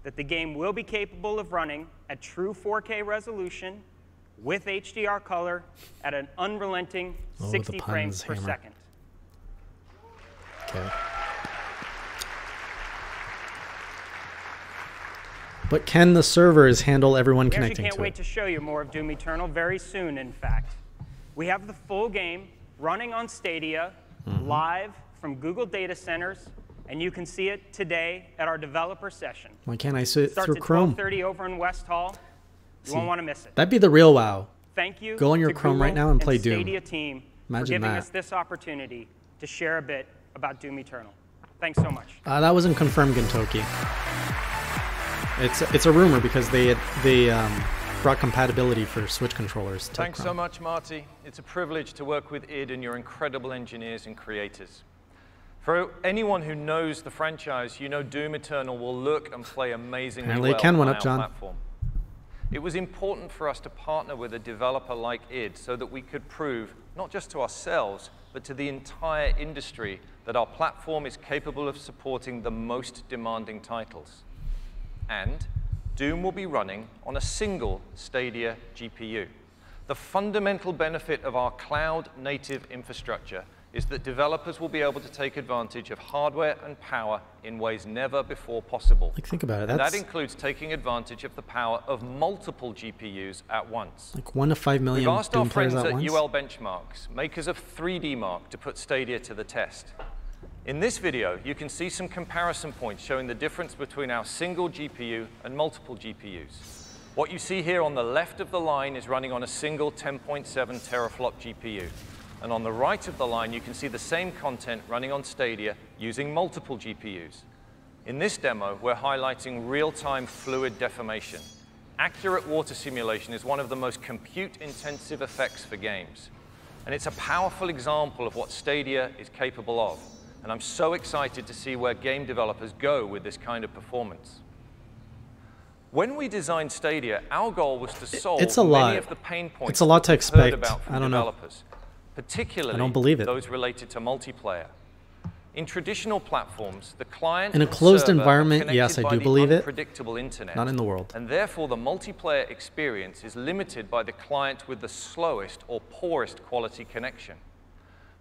that the game will be capable of running at true 4K resolution with HDR color at an unrelenting 60 frames per second. Okay. But can the servers handle everyone connecting to it? We can't wait to show you more of Doom Eternal very soon, in fact. We have the full game running on Stadia, live from Google data centers, and you can see it today at our developer session. Why can't I see it through Chrome? Starts at 12:30 over in West Hall. You won't want to miss it. That'd be the real WoW. Thank you. Go on your Chrome right now and play Doom. Stadia team for giving us this opportunity to share a bit about Doom Eternal. Thanks so much. That wasn't confirmed, Gintoki. It's a rumor because they brought compatibility for Switch controllers to Thanks Chrome. so much, Marty. It's a privilege to work with id and your incredible engineers and creators. For anyone who knows the franchise, you know Doom Eternal will look and play amazingly well on our platform. It was important for us to partner with a developer like id so that we could prove, not just to ourselves, but to the entire industry, that our platform is capable of supporting the most demanding titles. And Doom will be running on a single Stadia GPU. The fundamental benefit of our cloud-native infrastructure is that developers will be able to take advantage of hardware and power in ways never before possible. Like, think about it. And that includes taking advantage of the power of multiple GPUs at once. Like 1 to 5 million We've asked Doom our friends players at once? UL Benchmarks, makers of 3D Mark, to put Stadia to the test. In this video, you can see some comparison points showing the difference between our single GPU and multiple GPUs. What you see here on the left of the line is running on a single 10.7 teraflop GPU. And on the right of the line, you can see the same content running on Stadia using multiple GPUs. In this demo, we're highlighting real-time fluid deformation. Accurate water simulation is one of the most compute-intensive effects for games. And it's a powerful example of what Stadia is capable of. And I'm so excited to see where game developers go with this kind of performance. When we designed Stadia, our goal was to solve many of the pain points it's a lot to expect. About from developers, particularly I don't believe it. those related to multiplayer. In traditional platforms, the client in a closed environment, yes, I do believe it. Internet, not in the world. And therefore, the multiplayer experience is limited by the client with the slowest or poorest quality connection.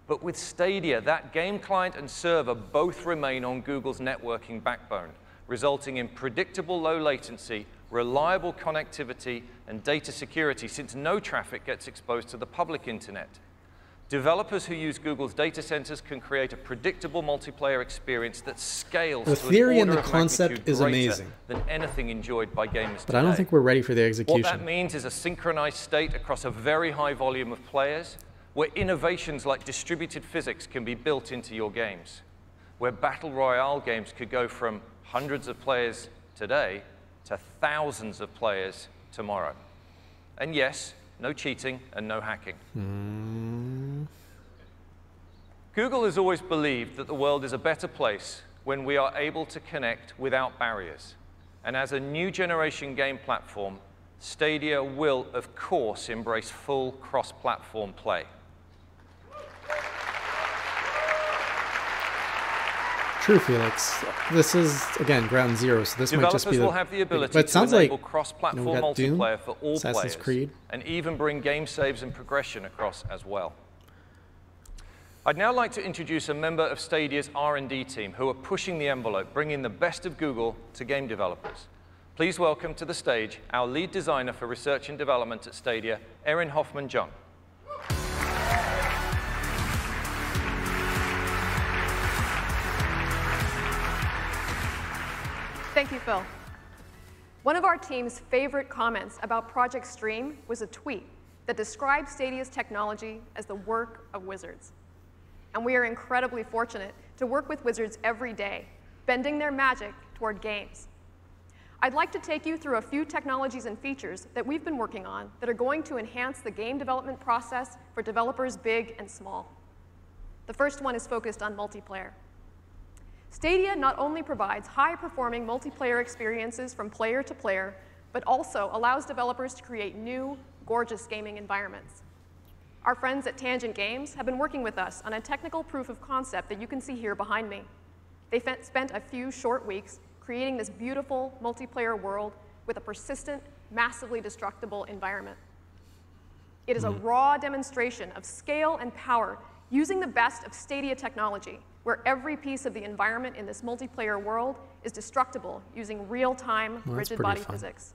But with Stadia, that game client and server both remain on Google's networking backbone, resulting in predictable low latency, reliable connectivity, and data security, since no traffic gets exposed to the public internet. Developers who use Google's data centers can create a predictable multiplayer experience that scales the to theory an and order the of concept magnitude is greater amazing than anything enjoyed by gamers but I don't think we're ready for the execution. What that means is a synchronized state across a very high volume of players, where innovations like distributed physics can be built into your games, where battle royale games could go from hundreds of players today to thousands of players tomorrow. And yes, no cheating and no hacking. Google has always believed that the world is a better place when we are able to connect without barriers. And as a new generation game platform, Stadia will, of course, embrace full cross-platform play. True, Felix. This is, again, ground zero, so this might just be will have the ability but it sounds to enable like, cross-platform multiplayer Doom, for all Assassin's players, Creed. And even bring game saves and progression across as well. I'd now like to introduce a member of Stadia's R&D team who are pushing the envelope, bringing the best of Google to game developers. Please welcome to the stage our lead designer for research and development at Stadia, Erin Hoffman-Jung. Thank you, Phil. One of our team's favorite comments about Project Stream was a tweet that described Stadia's technology as the work of wizards. And we are incredibly fortunate to work with wizards every day, bending their magic toward games. I'd like to take you through a few technologies and features that we've been working on that are going to enhance the game development process for developers big and small. The first one is focused on multiplayer. Stadia not only provides high-performing multiplayer experiences from player to player, but also allows developers to create new, gorgeous gaming environments. Our friends at Tangent Games have been working with us on a technical proof of concept that you can see here behind me. They spent a few short weeks creating this beautiful multiplayer world with a persistent, massively destructible environment. It is a raw demonstration of scale and power using the best of Stadia technology, where every piece of the environment in this multiplayer world is destructible using real-time rigid body physics.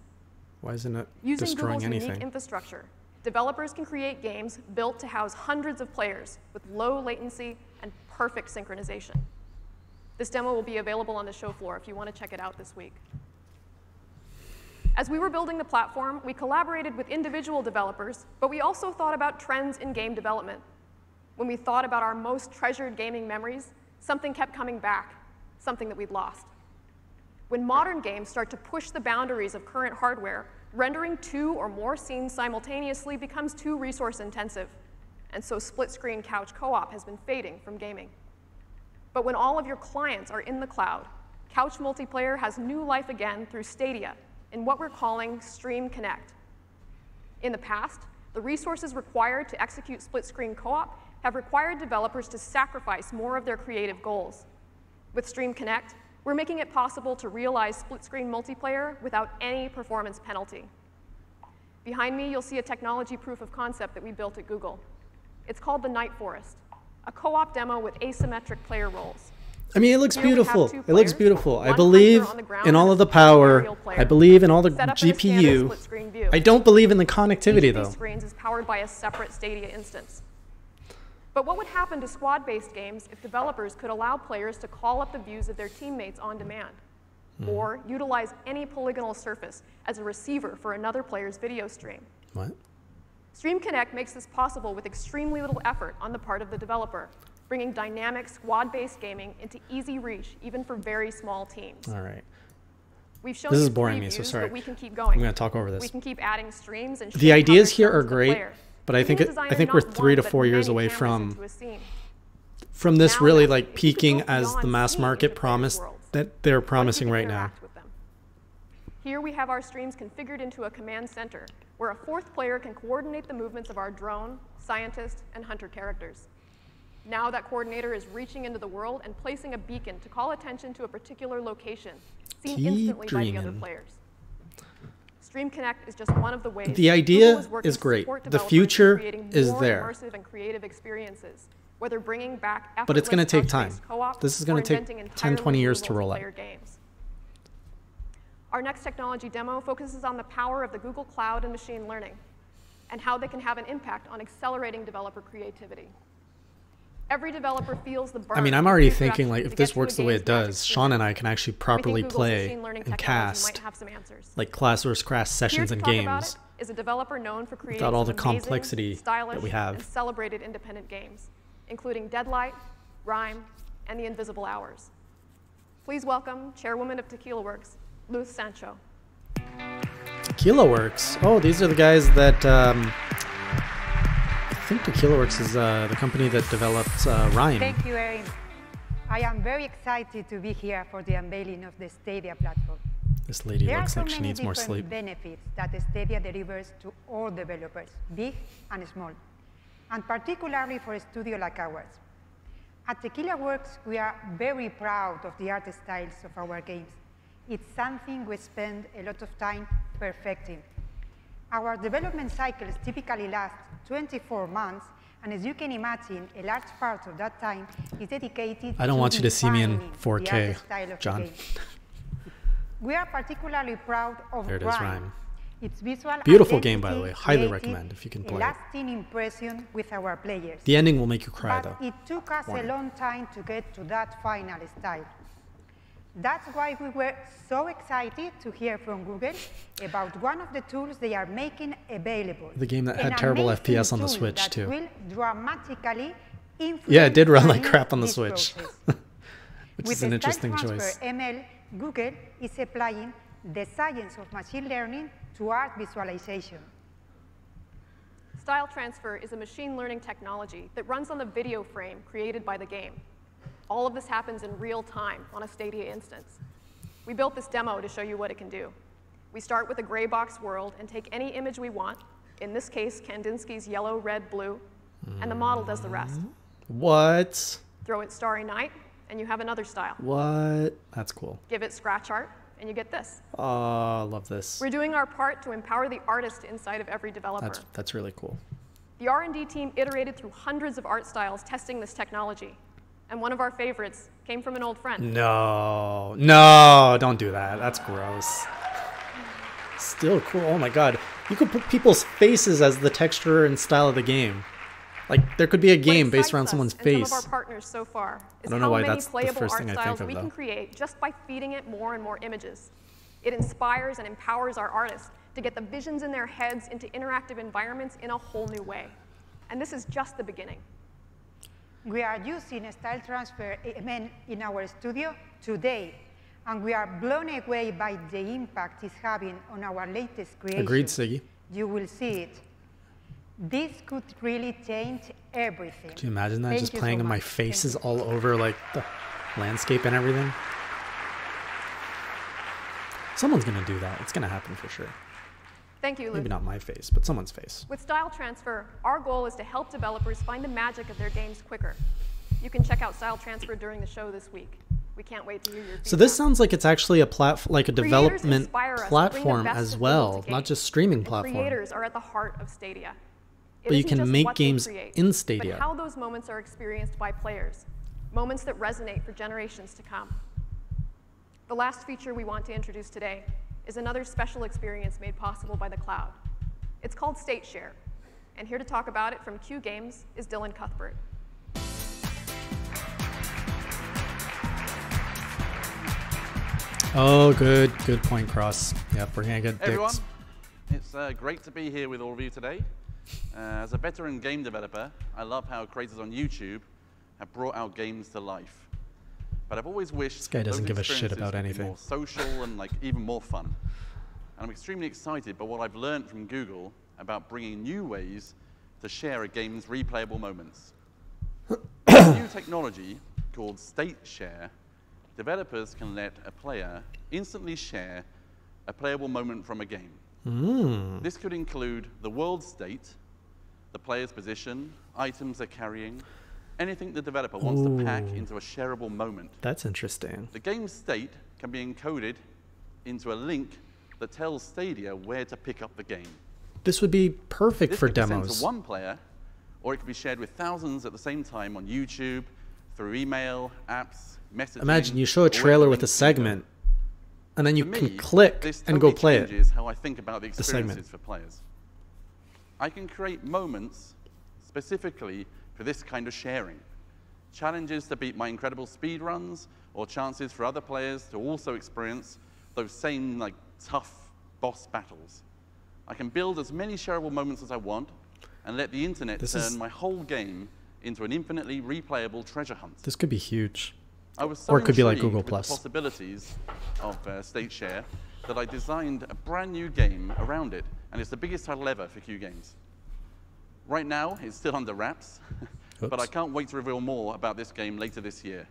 Why isn't it using destroying Google's anything? unique infrastructure, developers can create games built to house hundreds of players with low latency and perfect synchronization. This demo will be available on the show floor if you want to check it out this week. As we were building the platform, we collaborated with individual developers, but we also thought about trends in game development. When we thought about our most treasured gaming memories, something kept coming back, something that we'd lost. When modern games start to push the boundaries of current hardware, rendering 2 or more scenes simultaneously becomes too resource intensive, and so split-screen couch co-op has been fading from gaming. But when all of your clients are in the cloud, couch multiplayer has new life again through Stadia in what we're calling Stream Connect. In the past, the resources required to execute split-screen co-op have required developers to sacrifice more of their creative goals. With Stream Connect, we're making it possible to realize split-screen multiplayer without any performance penalty. Behind me, you'll see a technology proof of concept that we built at Google. It's called the Night Forest, a co-op demo with asymmetric player roles. I mean, it looks beautiful. It looks beautiful. I one believe hunter on the ground in all and of the a power. aerial player. I believe in all the Set up in a standard GPU. split-screen view. I don't believe in the Each connectivity, of though. these screens is powered by a separate Stadia instance. But what would happen to squad-based games if developers could allow players to call up the views of their teammates on demand? or utilize any polygonal surface as a receiver for another player's video stream. What? Stream Connect makes this possible with extremely little effort on the part of the developer, bringing dynamic squad-based gaming into easy reach, even for very small teams. All right. We've shown This is you boring 3 me, so views, sorry. but we can keep going. I'm going to talk over this. We can keep adding streams and The ideas here are coverage great, player. but I think we're 3 to 4 years away from this Now really that like it could peaking go as the beyond mass seeing market into players' promise worlds. that they're What if promising you could right now. interact with them? Here we have our streams configured into a command center, where a 4th player can coordinate the movements of our drone, scientist, and hunter characters. Now that coordinator is reaching into the world and placing a beacon to call attention to a particular location, seen Keep instantly by the other dreaming. players. Stream Connect is just one of the ways The idea Google working is to great. support The developers future in creating is more there. immersive and creative experiences, whether bringing back But it's going to effortless take time. touch-based co-op This is or going to take inventing 10, 20 years to entirely roll out. multiplayer games. Our next technology demo focuses on the power of the Google Cloud and machine learning, and how they can have an impact on accelerating developer creativity. Every developer feels the burn. I mean, I'm of already pre-production thinking like to if get this to a works the way game's it does, graphics Sean and I can actually we think properly Google's play machine learning and technology cast might have some answers. like class versus class Here sessions to and talk about games it is a developer known for creating without all the some amazing, complexity stylish, that we have. and celebrated independent games, including Deadlight, Rhyme, and The Invisible Hours. Please welcome Chairwoman of Tequila Works, Luz Sancho. Tequila Works. Oh, these are the guys that I think Tequila Works is the company that developed Rhyme. Thank you, Erin. I am very excited to be here for the unveiling of the Stadia platform. This lady There looks are so like she many needs more different sleep. benefits that Stadia delivers to all developers, big and small, and particularly for a studio like ours. At Tequila Works, we are very proud of the art styles of our games. It's something we spend a lot of time perfecting. Our development cycles typically last 24 months, and as you can imagine, a large part of that time is dedicated I don't want you to see me in defining the 4K, art style of the John. game. We are particularly proud of There it is, Rhyme. Its visual Beautiful game, by the identity way. Highly created recommend if you can a play it. lasting impression with our players. The ending will make you cry, But though. it took us Warning. a long time to get to that final style. That's why we were so excited to hear from Google about one of the tools they are making available. The game that An had terrible amazing FPS on the tool Switch, that too. will dramatically influence Yeah, it did run like planning crap on the this Switch, process. which With is an Style interesting Transfer choice. ML, Google is applying the science of machine learning to art visualization. Style Transfer is a machine learning technology that runs on the video frame created by the game. All of this happens in real time on a Stadia instance. We built this demo to show you what it can do. We start with a gray box world and take any image we want, in this case, Kandinsky's yellow, red, blue, and the model does the rest. What? Throw it Starry Night, and you have another style. What? That's cool. Give it scratch art, and you get this. Oh, I love this. We're doing our part to empower the artist inside of every developer. That's really cool. The R&D team iterated through hundreds of art styles testing this technology. And one of our favorites came from an old friend. No, no, don't do that. That's gross. Still cool. Oh my god. You could put people's faces as the texture and style of the game. Like, there could be a game based around someone's face. Some of our partners so far is I don't know how why many that's the playable first art thing I think styles of, we though. can create just by feeding it more and more images. It inspires and empowers our artists to get the visions in their heads into interactive environments in a whole new way. And this is just the beginning. We are using Style Transfer ML in our studio today, and we are blown away by the impact it's having on our latest creation. Agreed, Siggy. You will see it. This could really change everything. Could you imagine that? Thank Just you playing so in my much. faces all over, like, the landscape and everything. Someone's going to do that. It's going to happen for sure. Thank you, Luke. Maybe not my face, but someone's face. With Style Transfer, our goal is to help developers find the magic of their games quicker. You can check out Style Transfer during the show this week. We can't wait to hear your feedback. So this sounds like it's actually a like a Creators development inspire us to bring the platform best as of well, Google to not games. just streaming And platform. Creators are at the heart of Stadia. It But you isn't can just make what they games create, in Stadia. But how those moments are experienced by players, moments that resonate for generations to come. The last feature we want to introduce today is another special experience made possible by the cloud. It's called State Share. And here to talk about it from Q Games is Dylan Cuthbert. Oh, good point, Cross. Yep, we're gonna get dicks. Everyone, it's great to be here with all of you today. As a veteran game developer, I love how creators on YouTube have brought our games to life. But I've always wished this guy doesn't those give a shit experiences about would be anything. more social and even more fun. And I'm extremely excited by what I've learned from Google about bringing new ways to share a game's replayable moments. With a new technology called State Share, developers can let a player instantly share a playable moment from a game. This could include the world state, the player's position, items they're carrying, anything the developer wants to pack into a shareable moment. That's interesting. The game's state can be encoded into a link that tells Stadia where to pick up the game. This would be perfect for This could be demos. sent to one player, or it could be shared with thousands at the same time on YouTube, through email, apps, messaging. Imagine you show a trailer with a segment, and then you can click this and go totally play it. changes how I think about the segment. experiences for players. I can create moments specifically for this kind of sharing. Challenges to beat my incredible speed runs, or chances for other players to also experience those same tough boss battles. I can build as many shareable moments as I want, and let the internet turn my whole game into an infinitely replayable treasure hunt. This could be huge. I was so Or it could be like intrigued Google with Plus. the possibilities of State Share that I designed a brand new game around it, and it's the biggest title ever for Q Games. Right now, it's still under wraps, but I can't wait to reveal more about this game later this year.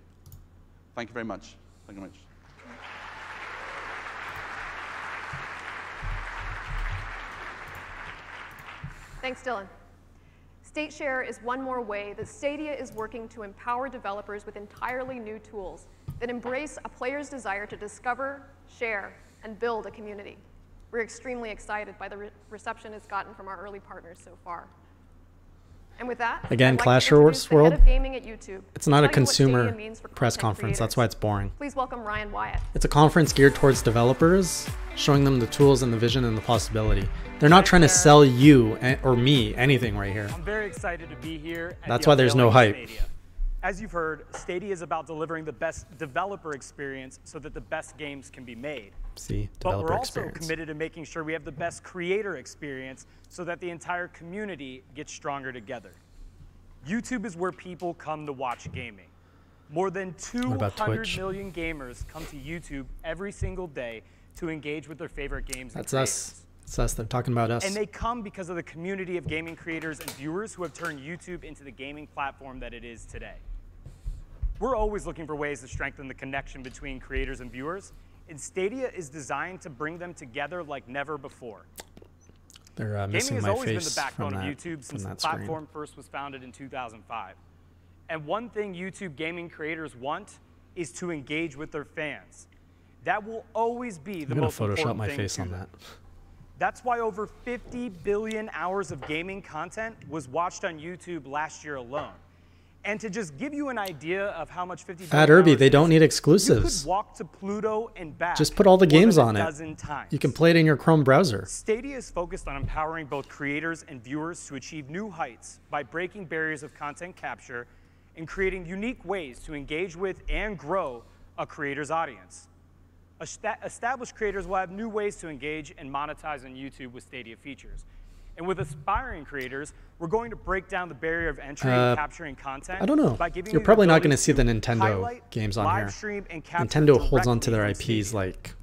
Thank you very much. Thank you very much. Thanks, Dylan. State Share is one more way that Stadia is working to empower developers with entirely new tools that embrace a player's desire to discover, share, and build a community. We're extremely excited by the reception it's gotten from our early partners so far. And with that, Again, I'd like Clash to introduce the World, head of gaming at YouTube it's not to a tell you what consumer Stadia means for press content conference. That's why it's boring. Please welcome Ryan Wyatt. It's a conference geared towards developers, showing them the tools and the vision and the possibility. They're not trying to sell you or me anything right here. I'm very excited to be here. That's why there's no hype. Stadia. As you've heard, Stadia is about delivering the best developer experience so that the best games can be made. See, But developer we're also experience. committed to making sure we have the best creator experience so that the entire community gets stronger together. YouTube is where people come to watch gaming. More than 200 million gamers come to YouTube every single day to engage with their favorite games. That's us. It's us. They're talking about us. And they come because of the community of gaming creators and viewers who have turned YouTube into the gaming platform that it is today. We're always looking for ways to strengthen the connection between creators and viewers, and Stadia is designed to bring them together like never before. They're missing my Gaming has always been face the backbone from of that, YouTube since the that screen. platform first was founded in 2005. And one thing YouTube gaming creators want is to engage with their fans. That will always be the most important thing. I'm gonna Photoshop my face on that. That's why over 50 billion hours of gaming content was watched on YouTube last year alone. And to just give you an idea of how much 50 billion At Irby, hours they don't is, need you exclusives. could walk to Pluto and back Just put all the more games than on a it. dozen times. You can play it in your Chrome browser. Stadia is focused on empowering both creators and viewers to achieve new heights by breaking barriers of content capture and creating unique ways to engage with and grow a creator's audience. Established creators will have new ways to engage and monetize on YouTube with Stadia features. And with aspiring creators, we're going to break down the barrier of entry in capturing content. I don't know. By giving You're you the probably not going ability to see the Nintendo highlight, games on live here. stream, and capture Nintendo holds on to directly their from IPs like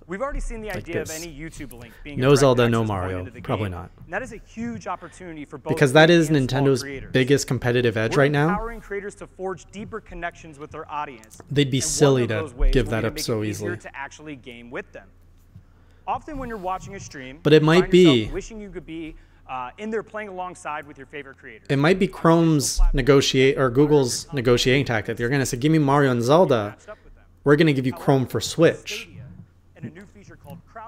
We've already seen the idea this. of any YouTube link being No a direct Zelda, no access point Mario. into the Probably game. not. And that is a huge opportunity for both because that big is and small Nintendo's creators. biggest competitive edge We're right now. empowering creators to forge deeper connections with their audience. They'd be And one silly of to those ways give will that be to up make so it easily. easier to actually game with them. Often when you're watching a stream, But it you might find yourself be- wishing you could be in there playing alongside with your favorite creators. It might be Chrome's negotiate or Google's negotiating tactic. They're going to say, "Give me Mario and Zelda. We're going to give you Chrome for Switch."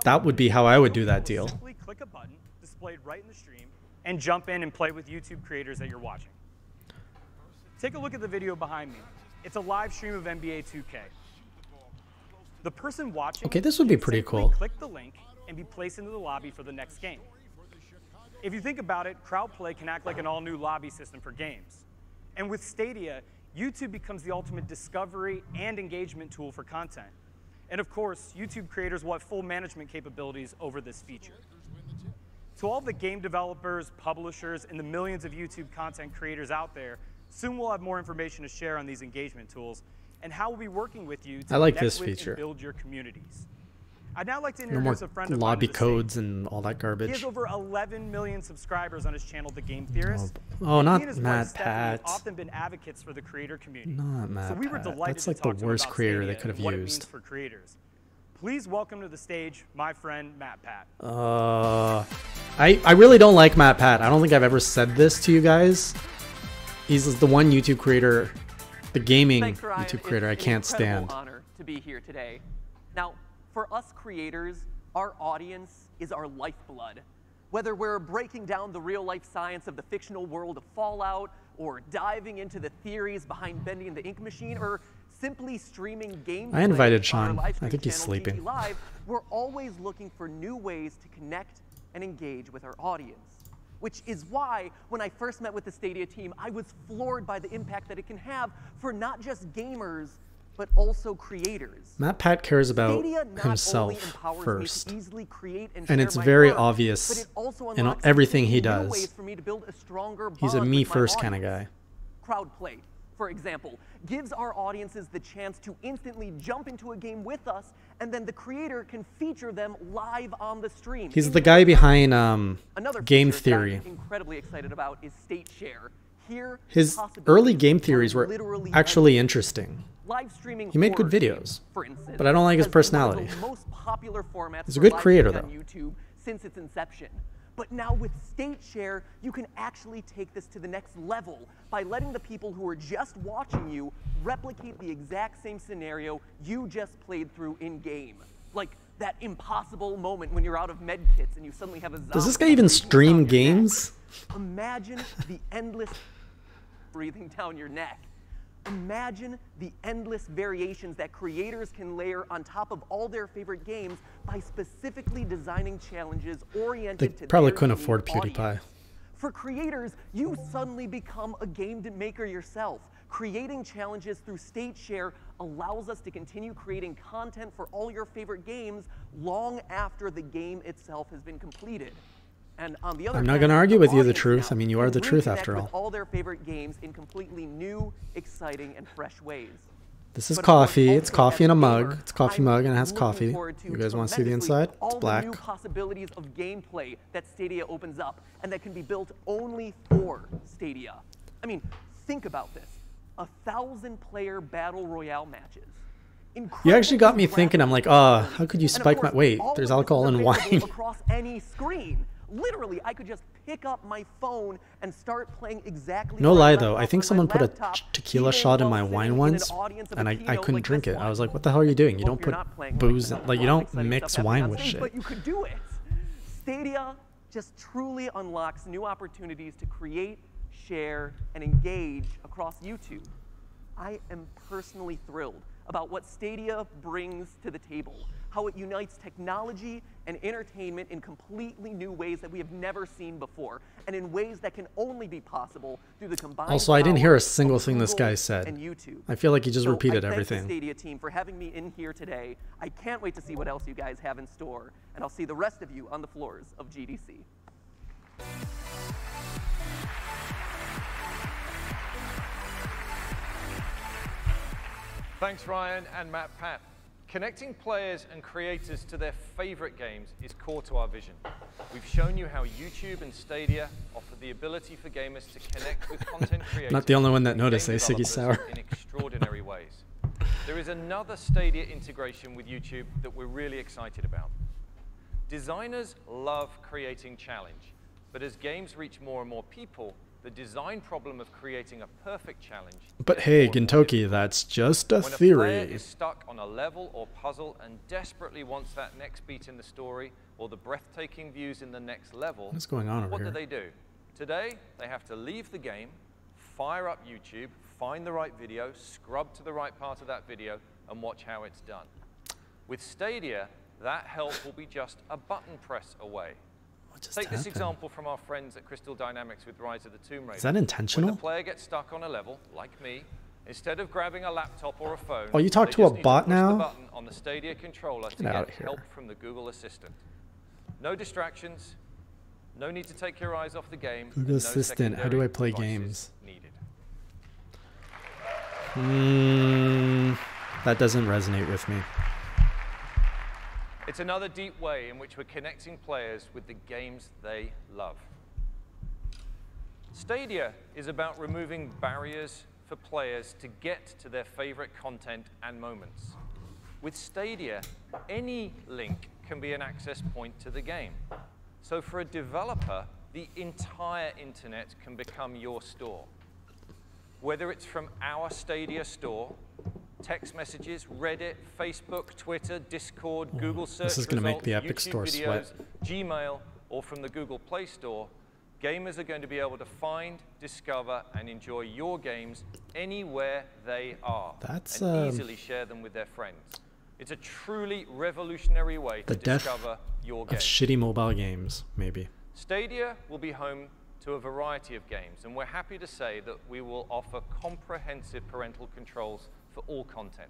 That would be how I would do that deal. Simply click a button displayed right in the stream and jump in and play with YouTube creators that you're watching. Take a look at the video behind me. It's a live stream of NBA 2K. The person watching Okay, this would be can pretty simply cool. click the link and be placed into the lobby for the next game. If you think about it, crowd play can act like an all-new lobby system for games. And with Stadia, YouTube becomes the ultimate discovery and engagement tool for content. And of course, YouTube creators will have full management capabilities over this feature. To all the game developers, publishers, and the millions of YouTube content creators out there, soon we'll have more information to share on these engagement tools and how we'll be working with you to like connect this with feature. and build your communities. I'd now like to No more introduce a friend of mine lobby to the codes stage. and all that He garbage. has over 11 million subscribers on his channel, The Game Theorist. Oh, And not he and his wife, Matt Stephanie, Pat. have often been advocates for the creator community. Not Matt So we were Pat. delighted That's to like the talk to him worst about creator they Stadia could have and what it used. means for creators. Please welcome to the stage my friend Matt Pat. I really don't like Matt Pat. I don't think I've ever said this to you guys. He's the one YouTube creator, the gaming Thanks, Ryan. YouTube creator I It's can't an incredible stand. honor to be here today. Now, for us creators, our audience is our lifeblood. Whether we're breaking down the real-life science of the fictional world of Fallout, or diving into the theories behind bending the ink machine, or simply streaming gameplay I invited on our Sean. live I stream think he's channel, sleeping. GG Live, we're always looking for new ways to connect and engage with our audience. Which is why, when I first met with the Stadia team, I was floored by the impact that it can have for not just gamers, but also creators. Matt Pat cares about Stadia not himself only empowers me first. to easily create and And share it's my very work, but obvious it also in unlocks everything he new does. ways for me to build a stronger He's a bond me with my first kind of audience. guy. Crowd play, for example, gives our audiences the chance to instantly jump into a game with us, and then the creator can feature them live on the stream. He's the guy behind Another Game feature that I'm Theory. incredibly excited about is state share. Here, His possibilities early game are theories were literally actually endless. interesting. Live streaming He made good horror videos, games, for instance, but I don't like his has been one of personality. the most popular formats He's a for good live creator, streaming though. on YouTube since its inception. But now with State Share, you can actually take this to the next level by letting the people who are just watching you replicate the exact same scenario you just played through in-game. Like that impossible moment when you're out of med kits and you suddenly have a zombie. Does this guy even stream games? Imagine the endless breathing down your neck. Imagine the endless variations that creators can layer on top of all their favorite games by specifically designing challenges oriented They to probably their couldn't unique afford audience. PewDiePie. For creators, you suddenly become a game maker yourself. Creating challenges through State Share allows us to continue creating content for all your favorite games long after the game itself has been completed. And on the other I'm not hand, going to argue with you the audience truth. now I mean, you are can the truth reconnect after with all. all their favorite games in completely new, exciting, and fresh ways. This is But of course, coffee. It's also coffee in a as mug. gamer, It's a coffee I'm mug and it has looking coffee. forward to You guys want to see the tremendously inside? It's all the black. new possibilities of gameplay that Stadia opens up and that can be built only for Stadia. I mean, think about this. 1,000-player battle royale matches. You actually got me thinking. I'm like, how could you And of spike my course, weight? all There's of this alcohol is in available wine. across any screen. Literally, I could just pick up my phone and start playing exactly. No where lie left though, I off think on my someone put a laptop, tequila even shot in while my sitting wine in an once, audience of and a I keynote couldn't like drink this it. I one. was like, what the hell are you doing? You Well, don't you're put not playing booze, like like you a lot of don't exciting mix stuff wine happening with on stage, shit. But you could do it. Stadia just truly unlocks new opportunities to create, share, and engage across YouTube. I am personally thrilled about what Stadia brings to the table, how it unites technology and entertainment in completely new ways that we have never seen before, and in ways that can only be possible through the combined Also, I didn't hear a powers single of thing this Google guy said. and YouTube. I feel like he just So repeated I thank everything. the Stadia team for having me in here today. I can't wait to see what else you guys have in store, and I'll see the rest of you on the floors of GDC. Thanks, Ryan and Matt Pat. Connecting players and creators to their favorite games is core to our vision. We've shown you how YouTube and Stadia offer the ability for gamers to connect with content creators. Not the only one that and noticed, game eh, Siggy developers Sour? in extraordinary ways. There is another Stadia integration with YouTube that we're really excited about. Designers love creating challenge, but as games reach more and more people, the design problem of creating a perfect challenge. But hey, Gintoki, that's just a When a player theory. is stuck on a level or puzzle and desperately wants that next beat in the story or the breathtaking views in the next level, What's going on over what here? do? Today, they have to leave the game, fire up YouTube, find the right video, scrub to the right part of that video, and watch how it's done. With Stadia, that help will be just a button press away. Take this happened? example from our friends at Crystal Dynamics with Rise of the Tomb Raider. Is that intentional? When the player gets stuck on a level, like me, instead of grabbing a laptop or a phone, Oh, you talk they to a just need bot push the now? button on the Stadia controller to Get out get of here. help from the Google Assistant. No distractions, no need to take your eyes off the game. Google Assistant, how do I play games? Needed. That doesn't resonate with me. It's another deep way in which we're connecting players with the games they love. Stadia is about removing barriers for players to get to their favorite content and moments. With Stadia, any link can be an access point to the game. So for a developer, the entire internet can become your store. Whether it's from our Stadia store, text messages, Reddit, Facebook, Twitter, Discord, Google search This is going to make results, the Epic YouTube Store videos, sweat. Gmail, or from the Google Play Store, gamers are going to be able to find, discover, and enjoy your games anywhere they are, and easily share them with their friends. It's a truly revolutionary way to discover your of games. shitty mobile games, maybe. Stadia will be home to a variety of games, and we're happy to say that we will offer comprehensive parental controls for all content.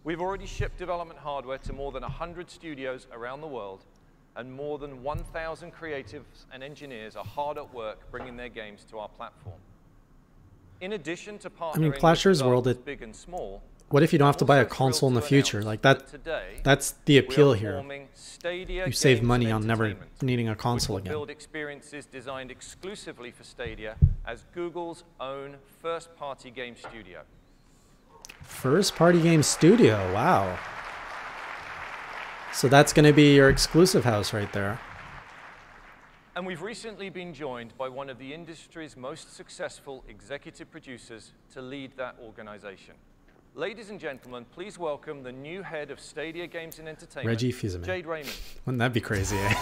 We've already shipped development hardware to more than 100 studios around the world, and more than 1,000 creatives and engineers are hard at work bringing their games to our platform. In addition to partnering with Clashers World, developers big and small, what if you don't have to buy a console in the future? Like that's the appeal here. You save money on never needing a console again. Build experiences designed exclusively for Stadia as Google's own first-party game studio. First-party game studio, wow. So that's going to be your exclusive house right there. And we've recently been joined by one of the industry's most successful executive producers to lead that organization. Ladies and gentlemen, please welcome the new head of Stadia Games and Entertainment, Reggie Fils-Aimé. Jade Raymond. Wouldn't that be crazy, eh?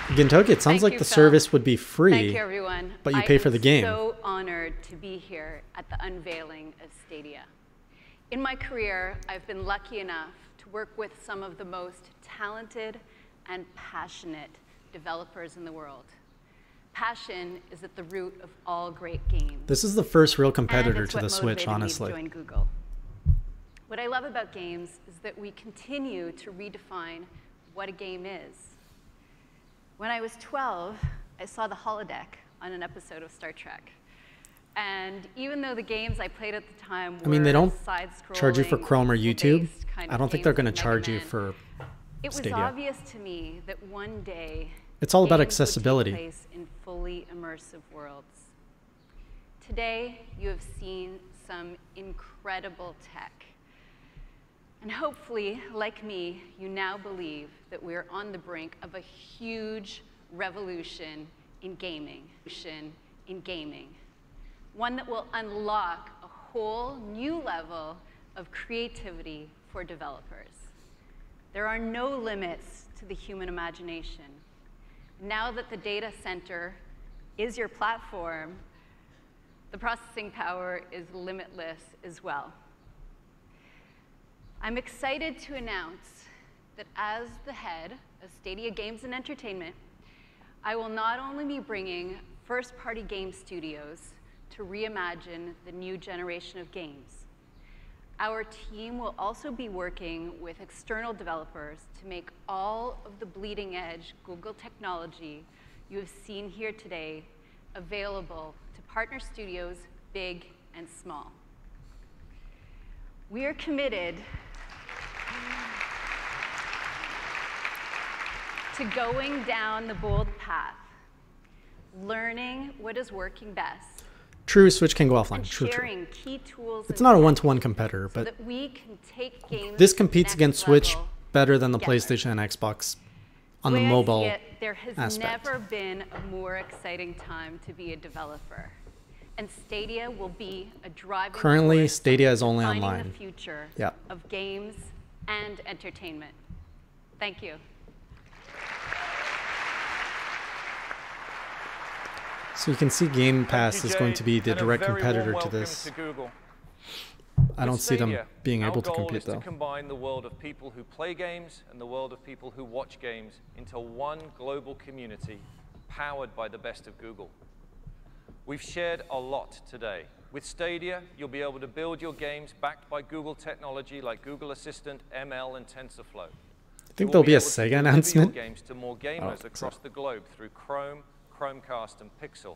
Gintoki, it sounds like the service would be free. Thank you, everyone. But you pay for the game. I'm so honored to be here at the unveiling of Stadia. In my career, I've been lucky enough to work with some of the most talented and passionate developers in the world. Passion is at the root of all great games. This is the first real competitor to the Switch, honestly. Join Google. What I love about games is that we continue to redefine what a game is. When I was 12, I saw the holodeck on an episode of Star Trek. And even though the games I played at the time were they don't side-scrolling, charge you for Chrome or YouTube. kind I of don't think they're games going to like charge Mega you Man, for it was Stadia. obvious to me that one day It's all about games would accessibility. take place in fully immersive worlds. Today, you have seen some incredible tech. And hopefully, like me, you now believe that we're on the brink of a huge revolution in gaming. One that will unlock a whole new level of creativity for developers. There are no limits to the human imagination. Now that the data center is your platform, the processing power is limitless as well. I'm excited to announce that as the head of Stadia Games and Entertainment, I will not only be bringing first-party game studios to reimagine the new generation of games. Our team will also be working with external developers to make all of the bleeding-edge Google technology you have seen here today available to partner studios big and small. We are committed to going down the bold path, learning what is working best, True, Switch can go offline. and True. sharing key tools It's and not a tech one-to-one competitor, so but that we can take games this to the competes next against Switch level better than the together. PlayStation and Xbox on The the way I see mobile it, there has aspect. never been a more exciting time to be a developer. And Stadia will be a driving Currently, force Stadia is only defining online. the future Yeah. of games and entertainment. Thank you. So you can see Game Pass is going to be the and a direct very warm competitor to welcome this. to Google. I don't With see them Stadia, being able to our goal compete is to though. combine the world of people who play games and the world of people who watch games into one global community powered by the best of Google. We've shared a lot today. With Stadia, you'll be able to build your games backed by Google technology like Google Assistant, ML, and TensorFlow. I think there'll be a Sega announcement. Games to more gamers across the globe through Chrome, Chromecast, and Pixel.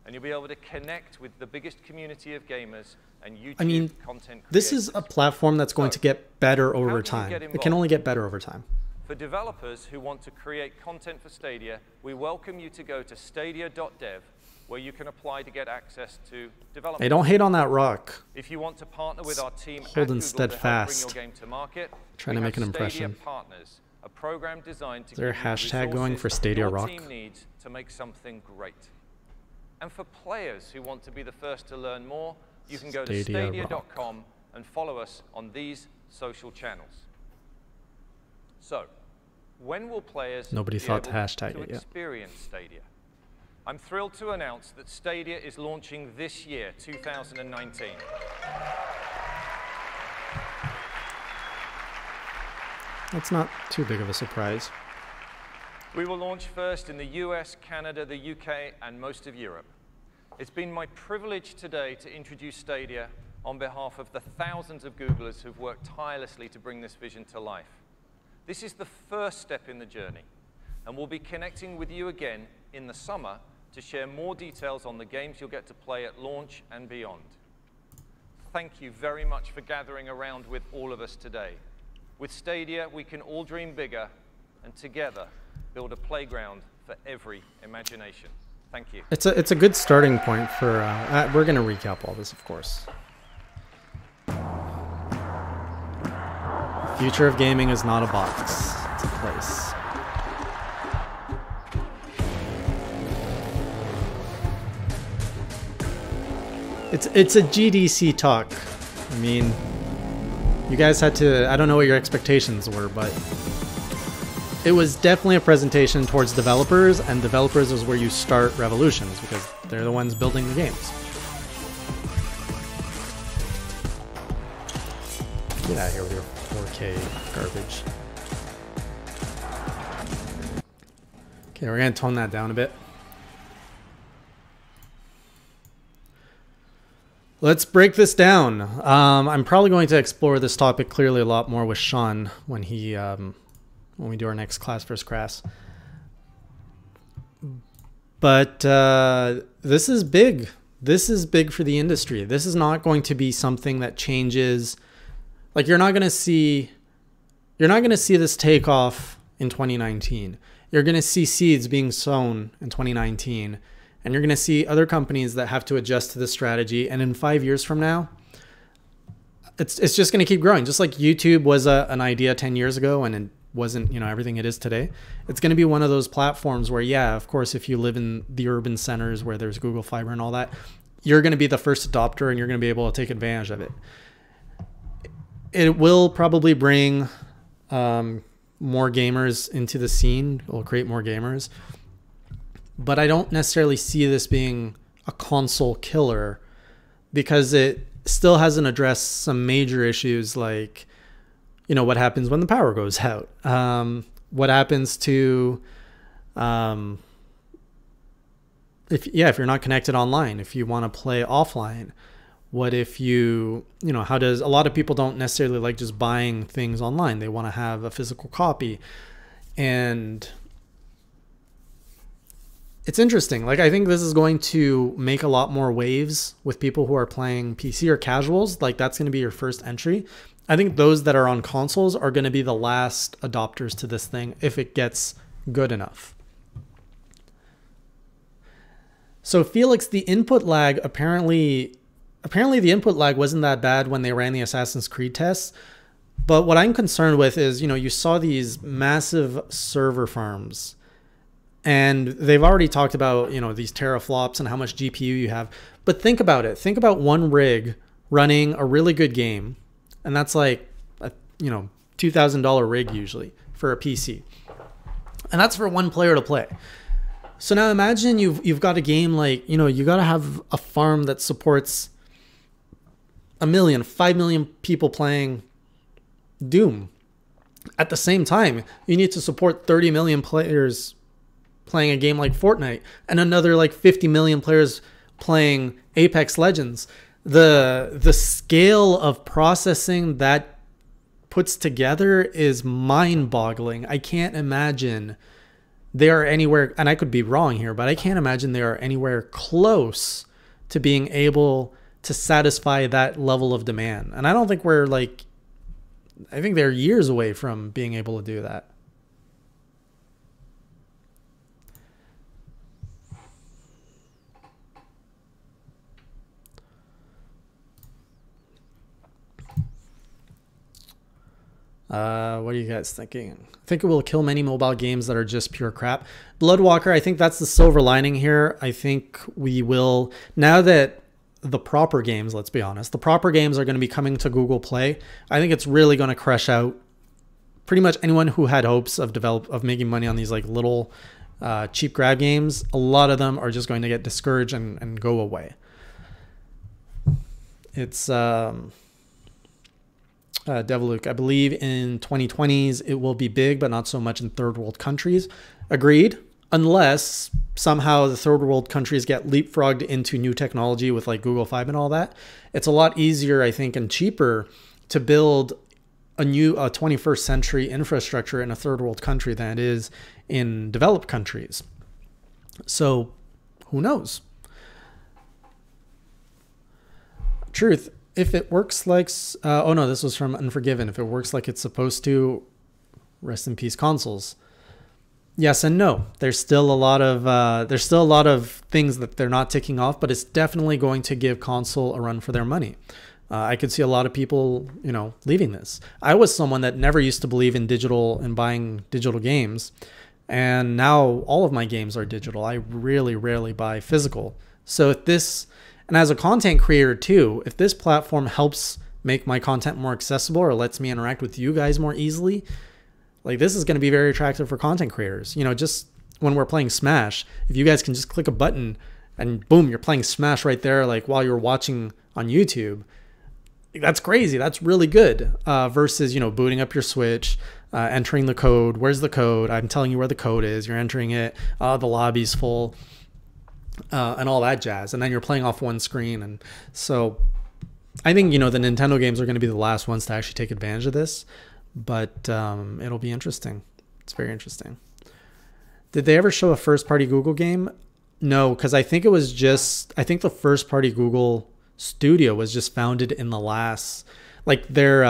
And you'll be able to connect with the biggest community of gamers and YouTube content creators. This is a platform that's going to get better over time. It can only get better over time. For developers who want to create content for Stadia, we welcome you to go to stadia.dev, where you can apply to get access to development. Hey, don't hate on that rock. If you want to partner with our team at Holding Google steadfast. to help bring your game to market, Trying to make an impression. Stadia Partners, a program designed to Is there a give you hashtag going for Stadia your Rock? team needs to make something great. And for players who want to be the first to learn more, you can go to stadia.com and follow us on these social channels. So, when will players Nobody be thought to able hashtag to it yet. experience Stadia? I'm thrilled to announce that Stadia is launching this year, 2019. That's not too big of a surprise. We will launch first in the US, Canada, the UK, and most of Europe. It's been my privilege today to introduce Stadia on behalf of the thousands of Googlers who've worked tirelessly to bring this vision to life. This is the first step in the journey, and we'll be connecting with you again in the summer to share more details on the games you'll get to play at launch and beyond. Thank you very much for gathering around with all of us today. With Stadia, we can all dream bigger and together build a playground for every imagination. Thank you. It's a good starting point for, we're going to recap all this, of course. The future of gaming is not a box, it's a place. It's a GDC talk. I mean, you guys had to, I don't know what your expectations were, but it was definitely a presentation towards developers, and developers is where you start revolutions because they're the ones building the games. Get out of here with your 4K garbage. Okay, we're gonna tone that down a bit. Let's break this down. I'm probably going to explore this topic clearly a lot more with Sean when he when we do our next class versus crass. But this is big. This is big for the industry. This is not going to be something that changes. Like you're not going to see this take off in 2019. You're going to see seeds being sown in 2019. And you're going to see other companies that have to adjust to this strategy. And in 5 years from now, it's just going to keep growing. Just like YouTube was an idea 10 years ago and it wasn't, you know, everything it is today. It's going to be one of those platforms where, yeah, of course, if you live in the urban centers where there's Google Fiber and all that, you're going to be the first adopter and you're going to be able to take advantage of it. It will probably bring more gamers into the scene. It will create more gamers. But I don't necessarily see this being a console killer because it still hasn't addressed some major issues like, you know, what happens when the power goes out? What happens to, if you're not connected online, if you want to play offline? What if you know, how does, a lot of people don't necessarily like just buying things online. They want to have a physical copy. And it's interesting. Like, I think this is going to make a lot more waves with people who are playing PC or casuals. Like, that's going to be your first entry. I think those that are on consoles are going to be the last adopters to this thing if it gets good enough. So Felix, the input lag, apparently the input lag wasn't that bad when they ran the Assassin's Creed tests. But what I'm concerned with is, you know, you saw these massive server farms. And they've already talked about, you know, these teraflops and how much GPU you have. But think about it. Think about one rig running a really good game. And that's like a, you know, $2,000 rig usually for a PC. And that's for one player to play. So now imagine you've got a game like, you know, you got to have a farm that supports 1 million, 5 million people playing Doom. At the same time, you need to support 30 million players playing a game like Fortnite and another like 50 million players playing Apex Legends. The scale of processing that puts together is mind-boggling. I can't imagine they are anywhere, and I could be wrong here, but I can't imagine they are anywhere close to being able to satisfy that level of demand. And I don't think we're like, I think they're years away from being able to do that. What are you guys thinking? I think it will kill many mobile games that are just pure crap. Bloodwalker, I think that's the silver lining here. I think we will, now that the proper games, let's be honest, the proper games are going to be coming to Google Play, I think it's really going to crush out pretty much anyone who had hopes of making money on these like little cheap grab games. A lot of them are just going to get discouraged and go away. It's Deviluke, I believe in 2020s it will be big, but not so much in third world countries. Agreed, unless somehow the third world countries get leapfrogged into new technology with like Google Fi and all that. It's a lot easier, I think, and cheaper to build a new 21st century infrastructure in a third world country than it is in developed countries. So who knows? Truth. If it works like, oh no, this was from Unforgiven. If it works like it's supposed to, rest in peace consoles. Yes and no. There's still a lot of things that they're not ticking off, but it's definitely going to give console a run for their money. I could see a lot of people, you know, leaving this. I was someone that never used to believe in digital and buying digital games, and now all of my games are digital. I really rarely buy physical. So if this, and as a content creator too, if this platform helps make my content more accessible or lets me interact with you guys more easily, like this is going to be very attractive for content creators. You know, just when we're playing Smash, if you guys can just click a button and boom, you're playing Smash right there, like while you're watching on YouTube, that's crazy. That's really good. Versus, you know, booting up your Switch, entering the code. Where's the code? I'm telling you where the code is. You're entering it. The lobby's full. And all that jazz, and then you're playing off one screen. And so I think, you know, the Nintendo games are going to be the last ones to actually take advantage of this, but it'll be interesting. It's very interesting. Did they ever show a first party Google game? No, because I think the first party Google studio was just founded in the last, like their